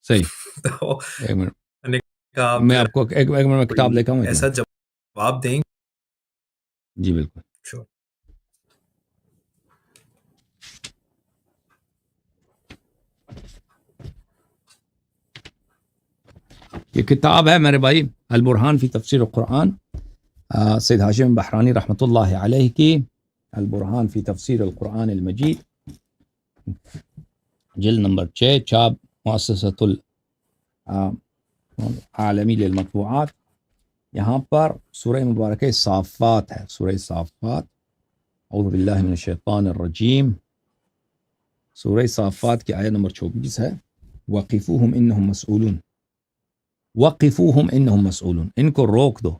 صحیح. تو ایک منٹ, میں نے کہا آپ میں ذرا آپ کو ایک منٹ میں کتاب کوئی لے کے آؤں, ایک ایسا منٹ. جواب دیں. جی بالکل. Sure. یہ کتاب ہے میرے بھائی البرہان فی تفسیر القرآن, سید ہاشم بحرانی رحمۃ اللہ علیہ کی البرہان فی تفسیر القرآن المجید, جلد نمبر 6, چاپ مؤسسۃ العالمی للمطبوعات. یہاں پر سورہ مبارکہ صافات ہے, سورہ صافات, اعوذ باللہ من الشیطان الرجیم. سورہ صافات کی آیت نمبر 24 ہے, وقفوہم انہم مسئولون, وقفوہم انہم مسئولون, ان کو روک دو,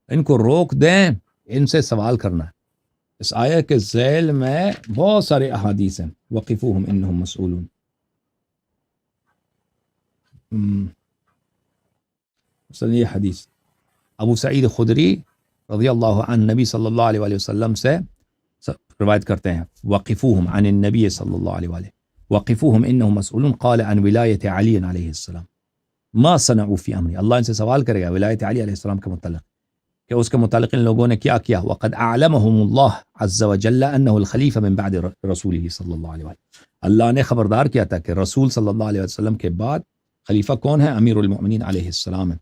ان کو روک دیں, ان سے سوال کرنا ہے. اس آیت کے ذیل میں بہت سارے احادیث ہیں, وقفوہم انہم مسئولون. مثلا یہ حدیث ابو سعید خدری رضی اللہ عنہ نبی صلی اللہ علیہ وآلہ وسلم سے روایت کرتے ہیں, وقفوہم عن النبی صلی اللہ علیہ وآلہ, وقفوہم انہم مسئولون قال عن ولایت علی علیہ السلام ما صنعوا فی امری. اللہ ان سے سوال کرے گا ولایت علی علیہ السلام کے متعلق کہ اس کے متعلق ان لوگوں نے کیا کیا. وقد اعلمهم اللہ عز وجل انہ الخلیفہ من بعد رسولہ صلی اللہ علیہ وآلہ, اللہ نے خبردار کیا تھا کہ رسول صلی اللہ علیہ وسلم کے بعد خلیفہ کون ہے, امیر المؤمنین علیہ السلام ہے.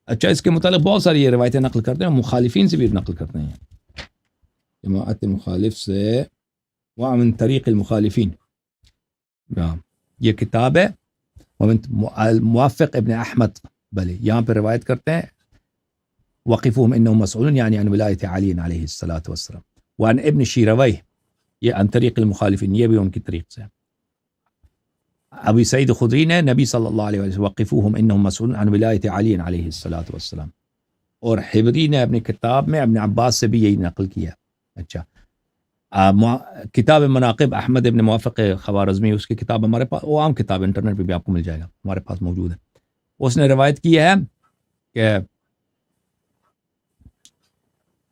اچھا, اس کے متعلق بہت ساری یہ روایتیں نقل کرتے ہیں, مخالفین سے بھی نقل کرتے ہیں, جماعت مخالف سے ومن طریق المخالفین. یہ کتاب ہے موافق ابن احمد بلی, یہاں پہ روایت کرتے ہیں وقفوہم انہم مسئولون یعنی عن ولایت علی علیہ الصلوۃ والسلام, وعن ابن شیرویہ, یہ عن طریق المخالفین, یہ بھی ان کی طریق سے. ابی سعید خدری نے نبی صلی اللہ علیہ وسلم وقفوہم انہم مسئولون عن ولایت علی علیہ الصلوۃ والسلام, اور حبری نے اپنی کتاب میں ابن عباس سے بھی یہی نقل کیا. اچھا, کتاب مناقب احمد ابن موافق خوارزمی, اس کی کتاب ہمارے پاس, وہ عام کتاب انٹرنیٹ پہ بھی آپ کو مل جائے گا, ہمارے پاس موجود ہے. اس نے روایت کی ہے کہ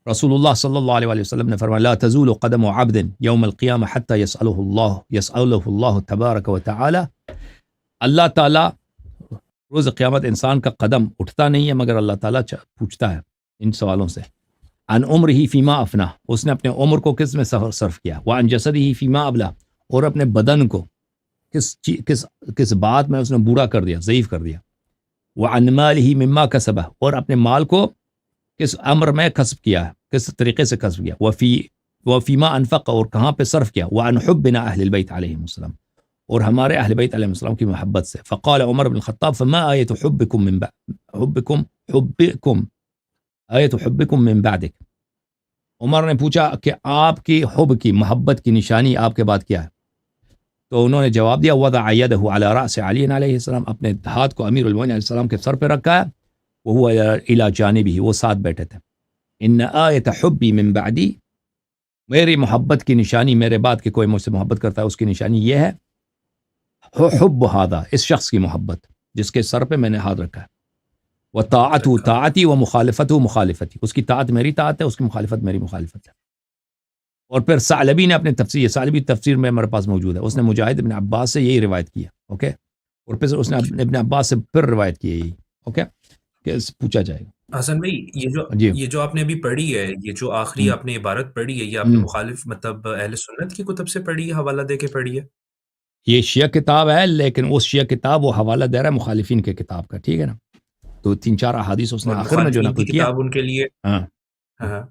رسول اللہ صلی اللہ علیہ وسلم نے فرمایا لا تزول قدم عبد یوم القیامہ حتی یسألہ اللہ تبارک و تعالی, اللہ تعالیٰ روز قیامت انسان کا قدم اٹھتا نہیں ہے مگر اللہ تعالیٰ پوچھتا ہے ان سوالوں سے. عن عمرہ فیما افنا, اس نے اپنے عمر کو کس میں صرف کیا, وعن جسدہ فیما ابلا, اور اپنے بدن کو کس بات میں اس نے برا کر دیا، ضعیف کر دیا. وعن مالہ مما کسبہ، اور اپنے مال کو کس امر میں کسب کیا ہے، کس طریقے سے کسب کیا. وفیما انفق، اور کہاں پہ صرف کیا. وعن حبنا اہل البیت علیہم السلام، اور ہمارے اہل بیت علیہ السلام کی محبت سے. فقال عمر بن الخطاب فما آیت حبکم من حبکم من بعدک. عمر نے پوچھا کہ آپ کی حب کی، محبت کی نشانی آپ کے بعد کیا ہے؟ تو انہوں نے جواب دیا وضع یدہ علی رأس علی علیہ السلام، اپنے ہاتھ کو امیر المومنین علیہ السلام کے سر پہ رکھا ہے. وہو الی جانبہ، وہ ساتھ بیٹھے تھے. ان آیت حبی من بعدی، میری محبت کی نشانی، میرے بعد کہ کوئی مجھ سے محبت کرتا ہے اس کی نشانی یہ ہے حب ھذا، اس شخص کی محبت جس کے سر پہ میں نے ہاتھ رکھا ہے. وطاعتہ طاعتی ومخالفتہ مخالفتی، اس کی طاعت میری طاعت ہے، اس کی مخالفت میری مخالفت ہے. اور پھر ثعلبی نے اپنے تفسیر، ثعلبی تفسیر میں ہمارے پاس موجود ہے، اس نے مجاہد ابن عباس سے یہی روایت کیا. اوکے، اور پھر اس نے ابن عباس سے پھر روایت کی یہی. اوکے، کہ پوچھا جائے گا. حسن بھائی، جی یہ جو آپ نے ابھی پڑھی ہے، یہ جو آخری آپ نے عبارت پڑھی ہے، یہ آپ نے مخالف مطلب اہل سنت کی کتب سے پڑھی ہے، حوالہ دے کے پڑھی ہے؟ یہ شیعہ کتاب ہے، لیکن اس شیعہ کتاب وہ حوالہ دے رہا ہے مخالفین کے کتاب کا. ٹھیک ہے نا، تو 3-4 احادیث اس نے اور آخر میں جو مخالفین نقل کی کیا. کتاب ان کے لیے، ہاں ہاں ہاں،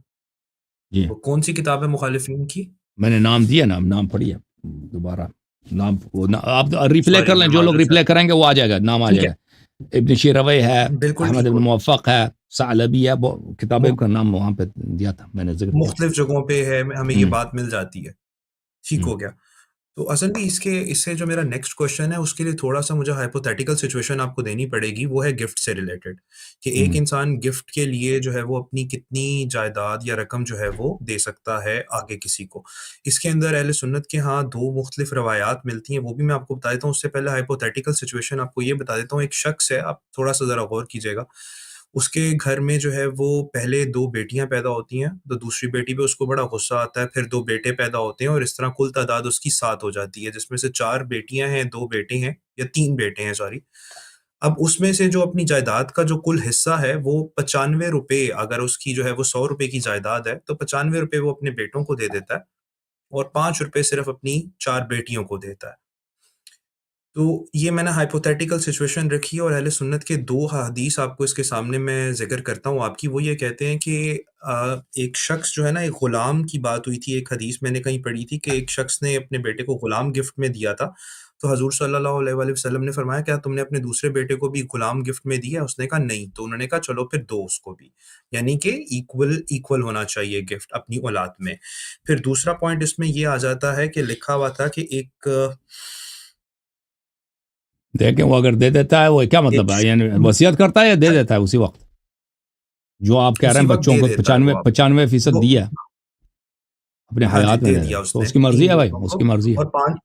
جی، وہ کون سی کتاب ہے مخالفین کی؟ میں نے نام دیا، نام پڑھیے دوبارہ. نام آپ ریپلے سوری، کر لیں، میں جو لوگ معذرت ریپلے چاہتا کریں گے وہ آ جائے گا، نام آ ہوں۔ ٹھیک جائے گا. ابن شیروی ہے، ہے، بالکل احمد ٹھیک ابن ہو، موفق ہے، ثعلبی ہے، وہ کتابیں کا نام وہاں پہ دیا تھا، میں نے ذکر کیا. مختلف جگہوں پہ ہے، ہمیں یہ بات مل جاتی ہے. ٹھیک ہوں، ہو گیا. تو اصل بھی اس سے جو میرا نیکسٹ کوشچن ہے، اس کے لیے تھوڑا سا مجھے ہائپوتھیٹیکل سچویشن آپ کو دینی پڑے گی. وہ ہے گفٹ سے ریلیٹڈ، کہ ایک انسان گفٹ کے لیے جو ہے وہ اپنی کتنی جائیداد یا رقم جو ہے وہ دے سکتا ہے آگے کسی کو. اس کے اندر اہل سنت کے ہاں 2 مختلف روایات ملتی ہیں، وہ بھی میں آپ کو بتا دیتا ہوں. اس سے پہلے ہائپوتھیٹیکل سچویشن آپ کو یہ بتا دیتا ہوں. ایک شخص ہے، آپ تھوڑا سا ذرا غور کیجیے گا. اس کے گھر میں جو ہے وہ پہلے 2 بیٹیاں پیدا ہوتی ہیں، تو دوسری بیٹی پہ اس کو بڑا غصہ آتا ہے، پھر 2 بیٹے پیدا ہوتے ہیں، اور اس طرح کل تعداد اس کی 7 ہو جاتی ہے، جس میں سے 4 بیٹیاں ہیں، 2 بیٹے ہیں، یا 3 بیٹے ہیں سوری. اب اس میں سے جو اپنی جائیداد کا جو کل حصہ ہے وہ 95 روپے، اگر اس کی جو ہے وہ 100 روپے کی جائیداد ہے تو 95 روپے وہ اپنے بیٹوں کو دے دیتا ہے، اور 5 روپے صرف اپنی 4 بیٹیوں کو دیتا ہے. تو یہ میں نے ہائپوتھیٹیکل سچویشن رکھی ہے، اور اہل سنت کے 2 حدیث آپ کو اس کے سامنے میں ذکر کرتا ہوں آپ کی. وہ یہ کہتے ہیں کہ ایک شخص جو ہے نا، ایک غلام کی بات ہوئی تھی، ایک حدیث میں نے کہیں پڑھی تھی کہ ایک شخص نے اپنے بیٹے کو غلام گفٹ میں دیا تھا. تو حضور صلی اللہ علیہ وآلہ وسلم نے فرمایا کیا تم نے اپنے دوسرے بیٹے کو بھی غلام گفٹ میں دیا؟ اس نے کہا نہیں. تو انہوں نے کہا چلو پھر دو اس کو بھی، یعنی کہ ایکول ہونا چاہیے گفٹ اپنی اولاد میں. پھر دوسرا پوائنٹ اس میں یہ آ جاتا ہے کہ لکھا ہوا تھا کہ ایک دیکھیں وہ اگر دے دیتا ہے، وہ کیا مطلب ہے؟ یعنی وصیت کرتا ہے یا دے دیتا ہے اسی وقت؟ جو آپ کہہ رہے اسی ہیں وقت بچوں دے کو دیتا ہے وہ آپ 95% وہ دیا اپنے ہاں جی، حیات میں دے دے دیا دیتا، اس تو نے اس کی مرضی 3 ہے بھائی، بیٹوں اس کو کی مرضی ہے، اور 5.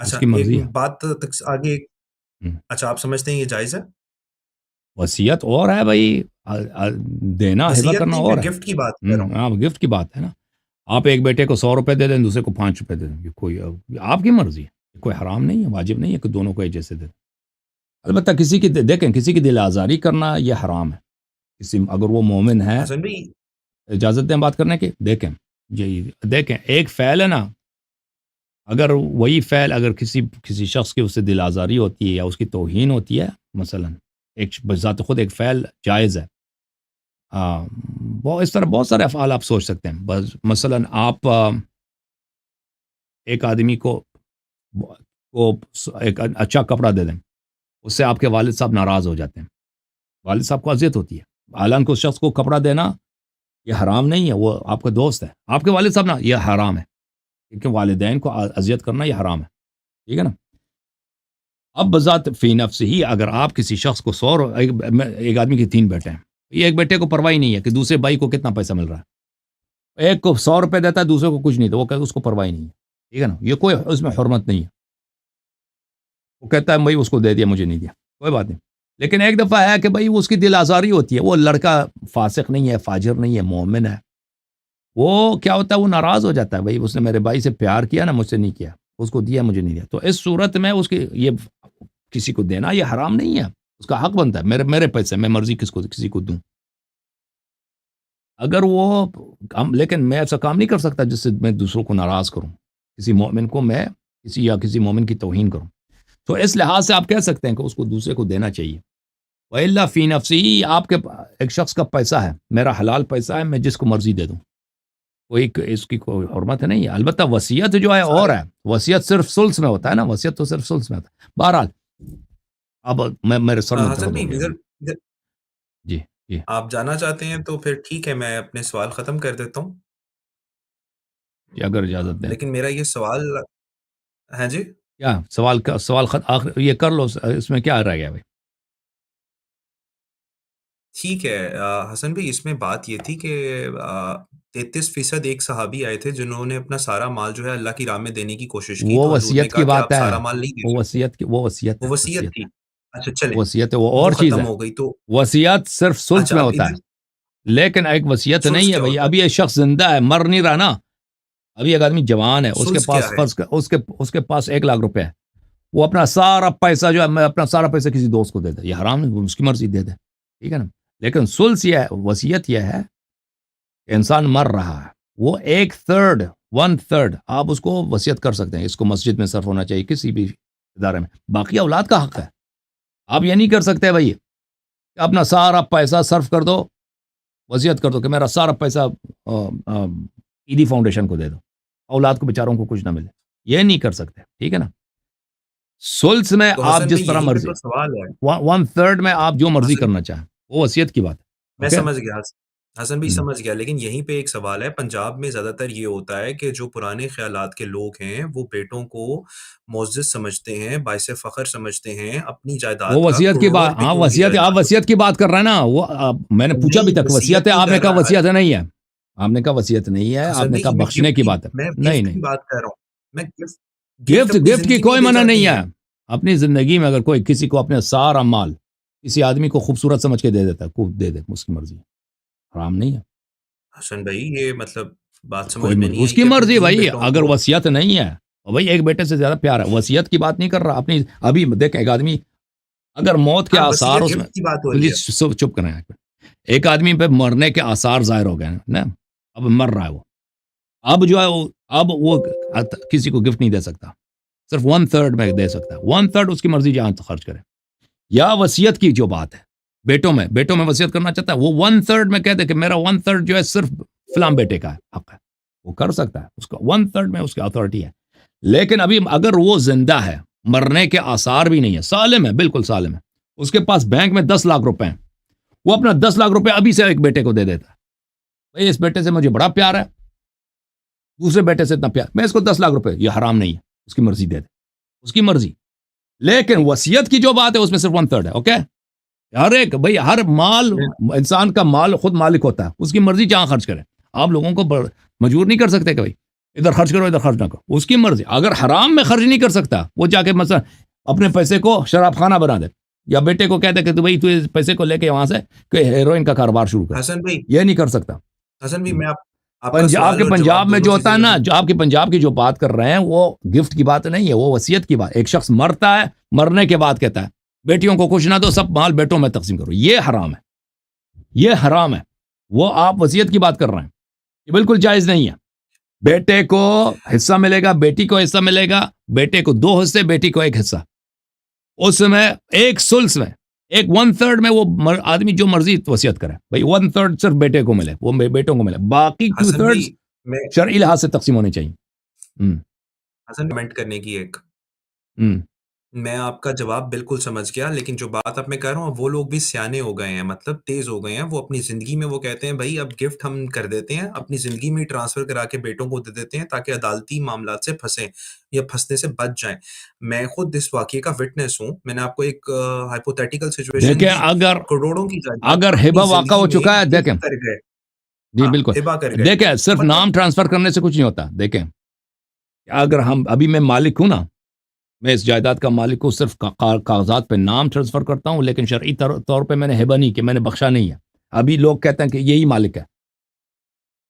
اس اچھا کی ایک مرضی ہے. بات تک آگے، ہم۔ اچھا آپ سمجھتے ہیں یہ جائز ہے؟ وصیت اور ہے بھائی، دینا ہبہ وصیت کرنا نہیں، اور میں ہے. گفٹ کی بات کر رہا ہوں. ہاں گفٹ کی بات ہے نا. آپ ایک بیٹے کو 100 روپے دے دیں، دوسرے کو 5 روپے دے دیں، یہ کوئی آپ کی مرضی ہے، کوئی حرام نہیں ہے، واجب نہیں ہے کہ دونوں کو ایک جیسے دے دیں. البتہ کسی کی دیکھیں، کسی کی دل آزاری کرنا یہ حرام ہے. اگر وہ مومن ہے، حسن بھائی، اجازت دیں بات کرنے کی. دیکھیں ایک فعل ہے نا، اگر وہی فعل اگر کسی شخص کی اس سے دل آزاری ہوتی ہے یا اس کی توہین ہوتی ہے، مثلا ایک بذات خود ایک فعل جائز ہے. وہ اس طرح بہت سارے افعال آپ سوچ سکتے ہیں. بس مثلا آپ ایک آدمی کو ایک اچھا کپڑا دے دیں، اس سے آپ کے والد صاحب ناراض ہو جاتے ہیں، والد صاحب کو اذیت ہوتی ہے. حالانکہ اس شخص کو کپڑا دینا یہ حرام نہیں ہے، وہ آپ کا دوست ہے. آپ کے والد صاحب نا یہ حرام ہے، کیونکہ والدین کو اذیت کرنا یہ حرام ہے. ٹھیک ہے نا. اب بذات فی نفس ہی اگر آپ کسی شخص کو ایک آدمی کے 3 بیٹے ہیں، یہ ایک بیٹے کو پرواہ ہی نہیں ہے کہ دوسرے بھائی کو کتنا پیسہ مل رہا ہے، ایک کو 100 روپے دیتا ہے، دوسرے کو کچھ نہیں تو وہ اس کو پرواہ ہی نہیں ہے. ٹھیک ہے نا. یہ کوئی اس میں حرمت نہیں ہے. وہ کہتا ہے بھائی اس کو دے دیا، مجھے نہیں دیا، کوئی بات نہیں. لیکن ایک دفعہ ہے کہ بھائی اس کی دل آزاری ہوتی ہے، وہ لڑکا فاسق نہیں ہے، فاجر نہیں ہے، مومن ہے، وہ کیا ہوتا ہے، وہ ناراض ہو جاتا ہے، بھائی اس نے میرے بھائی سے پیار کیا نا، مجھ سے نہیں کیا، اس کو دیا مجھے نہیں دیا. تو اس صورت میں اس کی یہ کسی کو دینا یہ حرام نہیں ہے، اس کا حق بنتا ہے. میرے پیسے میں مرضی کسی کو دوں. اگر وہ لیکن میں ایسا کام نہیں کر سکتا جس سے میں دوسروں کو ناراض کروں. کسی مومن کو میں کسی یا کسی مومن کی توہین کروں. تو اس لحاظ سے آپ کہہ سکتے ہیں کہ اس کو دوسرے کو دینا چاہیے. وَإِلَّا فِي نَفْسِهِ آپ کے ایک شخص کا پیسہ ہے, میرا حلال پیسہ ہے, میں جس کو مرضی دے دوں, کوئی اس کی کوئی حرمت نہیں ہے. البتہ وصیت جو ہے اور ہے, وصیت صرف ثلث میں ہوتا ہے نا, وصیت تو صرف ثلث میں ہوتا ہے. بہرحال اب میں میرے سر میں حسن درد بھائی ہو گیا. ادھر جی جی آپ جانا چاہتے ہیں تو پھر ٹھیک ہے، میں اپنے سوال ختم کر دیتا ہوں. جی اگر اجازت دیں. لیکن میرا یہ سوال ہاں جی؟ کیا سوال کا سوال آخر یہ کر لو, اس میں کیا رہ گیا بھائی؟ ٹھیک ہے حسن بھائی، اس میں بات یہ تھی کہ 33% ایک صحابی آئے تھے جنہوں نے اپنا سارا مال جو ہے اللہ کی راہ میں دینے کی کوشش کی، وہ تو حضور نے وصیت کہا کی کہ بات آپ ہے, سارا مال نہیں دے وہ سکتے. وصیت کی, وہ وصیت وہ ہے, وصیت تھی. اچھا چلیں، وصیت ہے, وہ وہ اور چیز ختم ہے. ہو گئی تو وصیت صرف ثلث اچھا میں اب ہوتا ہے, ادھر لیکن ایک وصیت سلس نہیں ہے کیا بھائی. ہوتا ابھی یہ شخص زندہ ہے, مر نہیں رہا نا. ابھی ایک آدمی جوان ہے, ہے؟ اس کے سلس کیا پاس ہے؟ فرض اس کے پاس 1,00,000 روپے ہے. وہ اپنا سارا پیسہ جو ہے, میں اپنا سارا پیسہ کسی دوست کو دے دے, یہ حرام نہیں, اس کی مرضی دے دے, ٹھیک ہے نا. لیکن ثلث یہ ہے, وصیت یہ ہے کہ انسان مر رہا ہے, وہ 1/3 آپ اس کو وصیت کر سکتے ہیں, اس کو مسجد میں صرف ہونا چاہیے, کسی بھی ادارے میں. باقی اولاد کا حق ہے. آپ یہ نہیں کر سکتے بھائی کہ اپنا سارا پیسہ صرف کر دو, وصیت کر دو کہ میرا سارا پیسہ ایدی فاؤنڈیشن کو دے دو, اولاد کو بیچاروں کو کچھ نہ ملے. یہ نہیں کر سکتے, ٹھیک ہے نا. ثلث میں تو آپ حسن جس بھائی طرح یہیں پہ مرضی, تو سوال ہے. 1/3 میں آپ جو مرضی حسن کرنا چاہیں, وہ وصیت کی بات ہے. میں اوکے. سمجھ گیا حسن بھائی سمجھ گیا، لیکن یہیں پہ ایک سوال ہے. پنجاب میں زیادہ تر یہ ہوتا ہے کہ جو پرانے خیالات کے لوگ ہیں وہ بیٹوں کو معزز سمجھتے ہیں، باعث فخر سمجھتے ہیں، اپنی جائیداد وہ کا وصیت کی کروڑوں بات, روپے ہاں کی ان کی وصیت, آپ جائیداد ہوتی وصیت کی بات کر رہے ہیں نا. وہ میں نے ہے. پوچھا بھی نہیں تک وصیت وصیت ہے, نہیں آپ نے کر کہا رہا وصیت نہیں ہے, آپ نے کہا وصیت نہیں ہے, آپ حسن نے کہا بھائی. میں بخشنے گفٹ کی کی بات ہے. میں نہیں گفٹ نہیں, کی بات کر رہا ہوں. میں گفٹ گفٹ اپنی گفٹ کی زندگی میں کوئی ہی دے منع جاتے نہیں ہے. ہیں. اپنی زندگی میں اگر کوئی کسی کو اپنے سارا مال کسی آدمی کو خوبصورت سمجھ کے دے دیتا ہے, کو دے دے, اس کی مرضی, حرام نہیں ہے. حسن بھائی یہ مطلب بات سمجھ کوئی میں نہیں اس آئی کی کہ اپنے مرضی 3 بھائی, بیٹوں اگر کو وصیت نہیں ہے, اور بھائی ایک بیٹے سے زیادہ پیار ہے, وصیت کی بات نہیں کر رہا. اپنی ابھی دیکھ, ایک آدمی اگر موت کے ہاں آثار وصیت اس میں, گفٹ کی بات ہو رہی ہے. پلیز چپ کریں, ایک آدمی پہ مرنے کے آثار ظاہر ہو گئے ہیں نا, اب مر رہا ہے وہ, اب جو ہے اب وہ کسی کو گفٹ نہیں دے سکتا, صرف 1/3 میں دے سکتا ہے. 1/3 اس کی مرضی جہاں خرچ کرے. یا وصیت کی جو بات ہے, بیٹوں میں وصیت کرنا چاہتا ہے, وہ 1/3 میں کہہ دے کہ میرا 1/3 جو ہے صرف فلاں بیٹے کا حق ہے, وہ کر سکتا ہے, اس کا 1/3 میں اس کی اتھارٹی ہے. لیکن ابھی اگر وہ زندہ ہے, مرنے کے آثار بھی نہیں ہے, سالم ہے, بالکل سالم ہے, اس کے پاس بینک میں 10,00,000 روپے ہیں, وہ اپنا 10,00,000 روپے ابھی سے ایک بیٹے کو دے دیتا ہے, بھائی اس بیٹے سے مجھے بڑا پیار ہے, دوسرے بیٹے سے اتنا پیار, میں اس کو 10,00,000 روپے, یہ حرام نہیں ہے, اس کی مرضی دے دے, اس کی مرضی. لیکن وصیت کی جو بات ہے اس میں صرف 1/3 ہے. اوکے, ہر ایک بھائی, ہر مال, انسان کا مال خود مالک ہوتا ہے, اس کی مرضی جہاں خرچ کرے. آپ لوگوں کو مجبور نہیں کر سکتے کہ بھائی ادھر خرچ کرو ادھر خرچ نہ کرو, اس کی مرضی. اگر حرام میں خرچ نہیں کر سکتا, وہ جا کے مثلا اپنے پیسے کو شراب خانہ بنا دے, یا بیٹے کو کہتے کہ تو بھائی تو اس پیسے کو لے کے وہاں سے کہ ہیروئن کا کاروبار شروع کر, حسن بھائی یہ نہیں کر سکتا. میں آپ کا آپ سوال کے اور پنجاب جواب میں دونوں جو ہوتا ہے چیزیں نا, جو آپ کے پنجاب کی جو بات کر رہے ہیں, وہ گفٹ کی بات نہیں ہے, وہ وصیت کی بات. ایک شخص مرتا ہے, مرنے کے بعد کہتا ہے بیٹیوں کو کچھ نہ دو, سب مال بیٹوں میں تقسیم کرو, یہ حرام ہے, یہ حرام ہے. وہ آپ وصیت کی بات کر رہے ہیں, یہ بالکل جائز نہیں ہے. بیٹے کو حصہ ملے گا, بیٹی کو حصہ ملے گا, بیٹے کو 2 حصے, بیٹی کو 1 حصہ. اس میں 1/3 میں, 1/3 میں وہ آدمی جو مرضی وصیت کرے, بھائی 1/3 صرف بیٹے کو ملے, وہ بیٹوں کو ملے, باقی حسن 2/3 بھائی میں شرعی لحاظ سے تقسیم ہونے چاہیے. حسن کمنٹ کرنے کی ایک ہم میں آپ کا جواب بالکل سمجھ گیا، لیکن جو بات اب میں کہہ رہا ہوں وہ لوگ بھی سیانے ہو گئے ہیں، مطلب تیز ہو گئے ہیں. وہ اپنی زندگی میں وہ کہتے ہیں بھائی اب گفٹ ہم کر دیتے ہیں، اپنی زندگی میں ٹرانسفر کرا کے بیٹوں کو دے دیتے ہیں تاکہ عدالتی معاملات سے پھنسیں یا پھنسنے سے بچ جائیں. میں خود اس واقعے کا وٹنس ہوں. میں نے آپ کو ایک ہائپوتھیٹیکل سچویشن دیکھیں, دی. کروڑوں کی جائیداد اگر اپنی ہبہ واقع زندگی ہو میں چکا ہے, دیکھیں, گفٹ کر گئے. جی ہاں بالکل, ہبا کر گئے. دیکھیں صرف مطلب نام ٹرانسفر کرنے سے کچھ نہیں ہوتا. دیکھیں اگر ہم ابھی میں مالک ہوں نا, میں اس جائیداد کا مالک کو صرف کاغذات پہ نام ٹرانسفر کرتا ہوں, لیکن شرعی طور پہ میں نے ہبہ نہیں کیا, میں نے بخشا نہیں ہے. ابھی لوگ کہتے ہیں کہ یہی مالک ہے,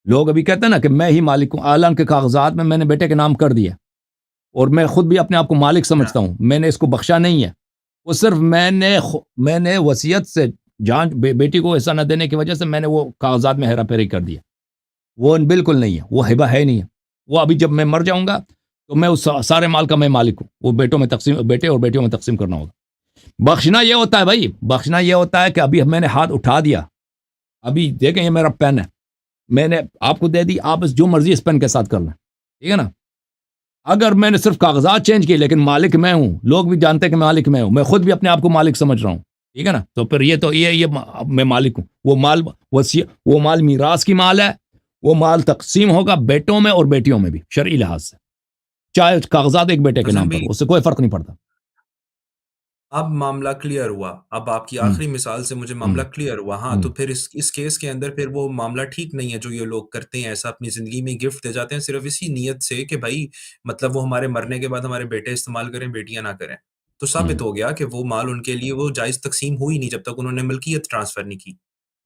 لوگ ابھی کہتے ہیں نا کہ میں ہی مالک ہوں, اعلان کے کاغذات میں نے بیٹے کے نام کر دیا, اور میں خود بھی اپنے آپ کو مالک سمجھتا ہوں, میں نے اس کو بخشا نہیں ہے. وہ صرف میں نے وصیت سے جان بیٹی کو حصہ نہ دینے کی وجہ سے میں نے وہ کاغذات میں ہیرا پھیری کر دیا. وہ بالکل نہیں ہے, وہ ہبہ ہے نہیں ہے. وہ ابھی جب میں مر جاؤں گا تو میں اس سارے مال کا میں مالک ہوں. وہ بیٹے اور بیٹیوں میں تقسیم کرنا ہوگا. بخشنا یہ ہوتا ہے بھائی, بخشنا یہ ہوتا ہے کہ ابھی میں نے ہاتھ اٹھا دیا, ابھی دیکھیں یہ میرا پین ہے, میں نے آپ کو دے دی, آپ جو مرضی اس پین کے ساتھ کر لیں, ٹھیک ہے نا. اگر میں نے صرف کاغذات چینج کیے لیکن مالک میں ہوں, لوگ بھی جانتے ہیں کہ مالک میں ہوں, میں خود بھی اپنے آپ کو مالک سمجھ رہا ہوں, ٹھیک ہے نا. تو پھر یہ میں مالک ہوں. وہ مال میراث کی مال ہے, وہ مال تقسیم ہوگا بیٹوں میں اور بیٹیوں میں بھی شرعی لحاظ سے, چاہے کاغذات ایک بیٹے کے حسن نام پر, بھائی اس سے کوئی فرق نہیں پڑتا. اب معاملہ کلیئر ہوا, اب آپ کی آخری مثال سے مجھے معاملہ کلیئر ہوا. ہاں تو پھر اس کیس کے اندر پھر وہ معاملہ ٹھیک نہیں ہے جو یہ لوگ کرتے ہیں, ایسا اپنی زندگی میں گفٹ دے جاتے ہیں صرف اسی نیت سے کہ بھائی مطلب وہ ہمارے مرنے کے بعد ہمارے بیٹے استعمال کریں, بیٹیاں نہ کریں. تو ثابت ہو گیا کہ وہ مال ان کے لیے وہ جائز تقسیم ہوئی نہیں جب تک انہوں نے ملکیت ٹرانسفر نہیں کی.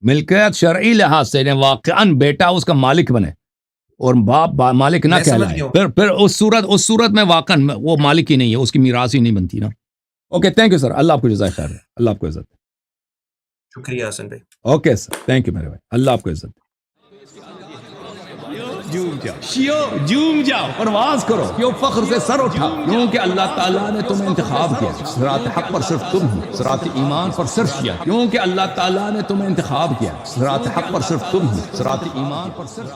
ملکیت شرعی لحاظ سے واقعاً بیٹا اس کا مالک بنے اور باپ مالک نہ میں سمجھ کہلائے, گیا ہوں. پھر اس صورت میں واقعاً وہ مالک ہی نہیں ہے, اس کی میراث ہی نہیں بنتی نا. اوکے, تھینک یو سر, اللہ آپ کو جزائے خیر, اللہ آپ کو عزت. شکریہ حسن بھائی. اوکے سر, تھینک یو میرے بھائی, اللہ آپ کو عزت. جوم جاؤ, پرواز کرو, کیوں فخر سے سر اٹھا, کیونکہ اللہ تعالیٰ نے تمہیں انتخاب کیا. صراط حق پر صرف تم ہو, صراط ایمان پر صرف کیا, کیونکہ اللہ تعالیٰ نے تمہیں انتخاب کیا. صراط حق پر صرف تم ہو, صراط ایمان پر صرف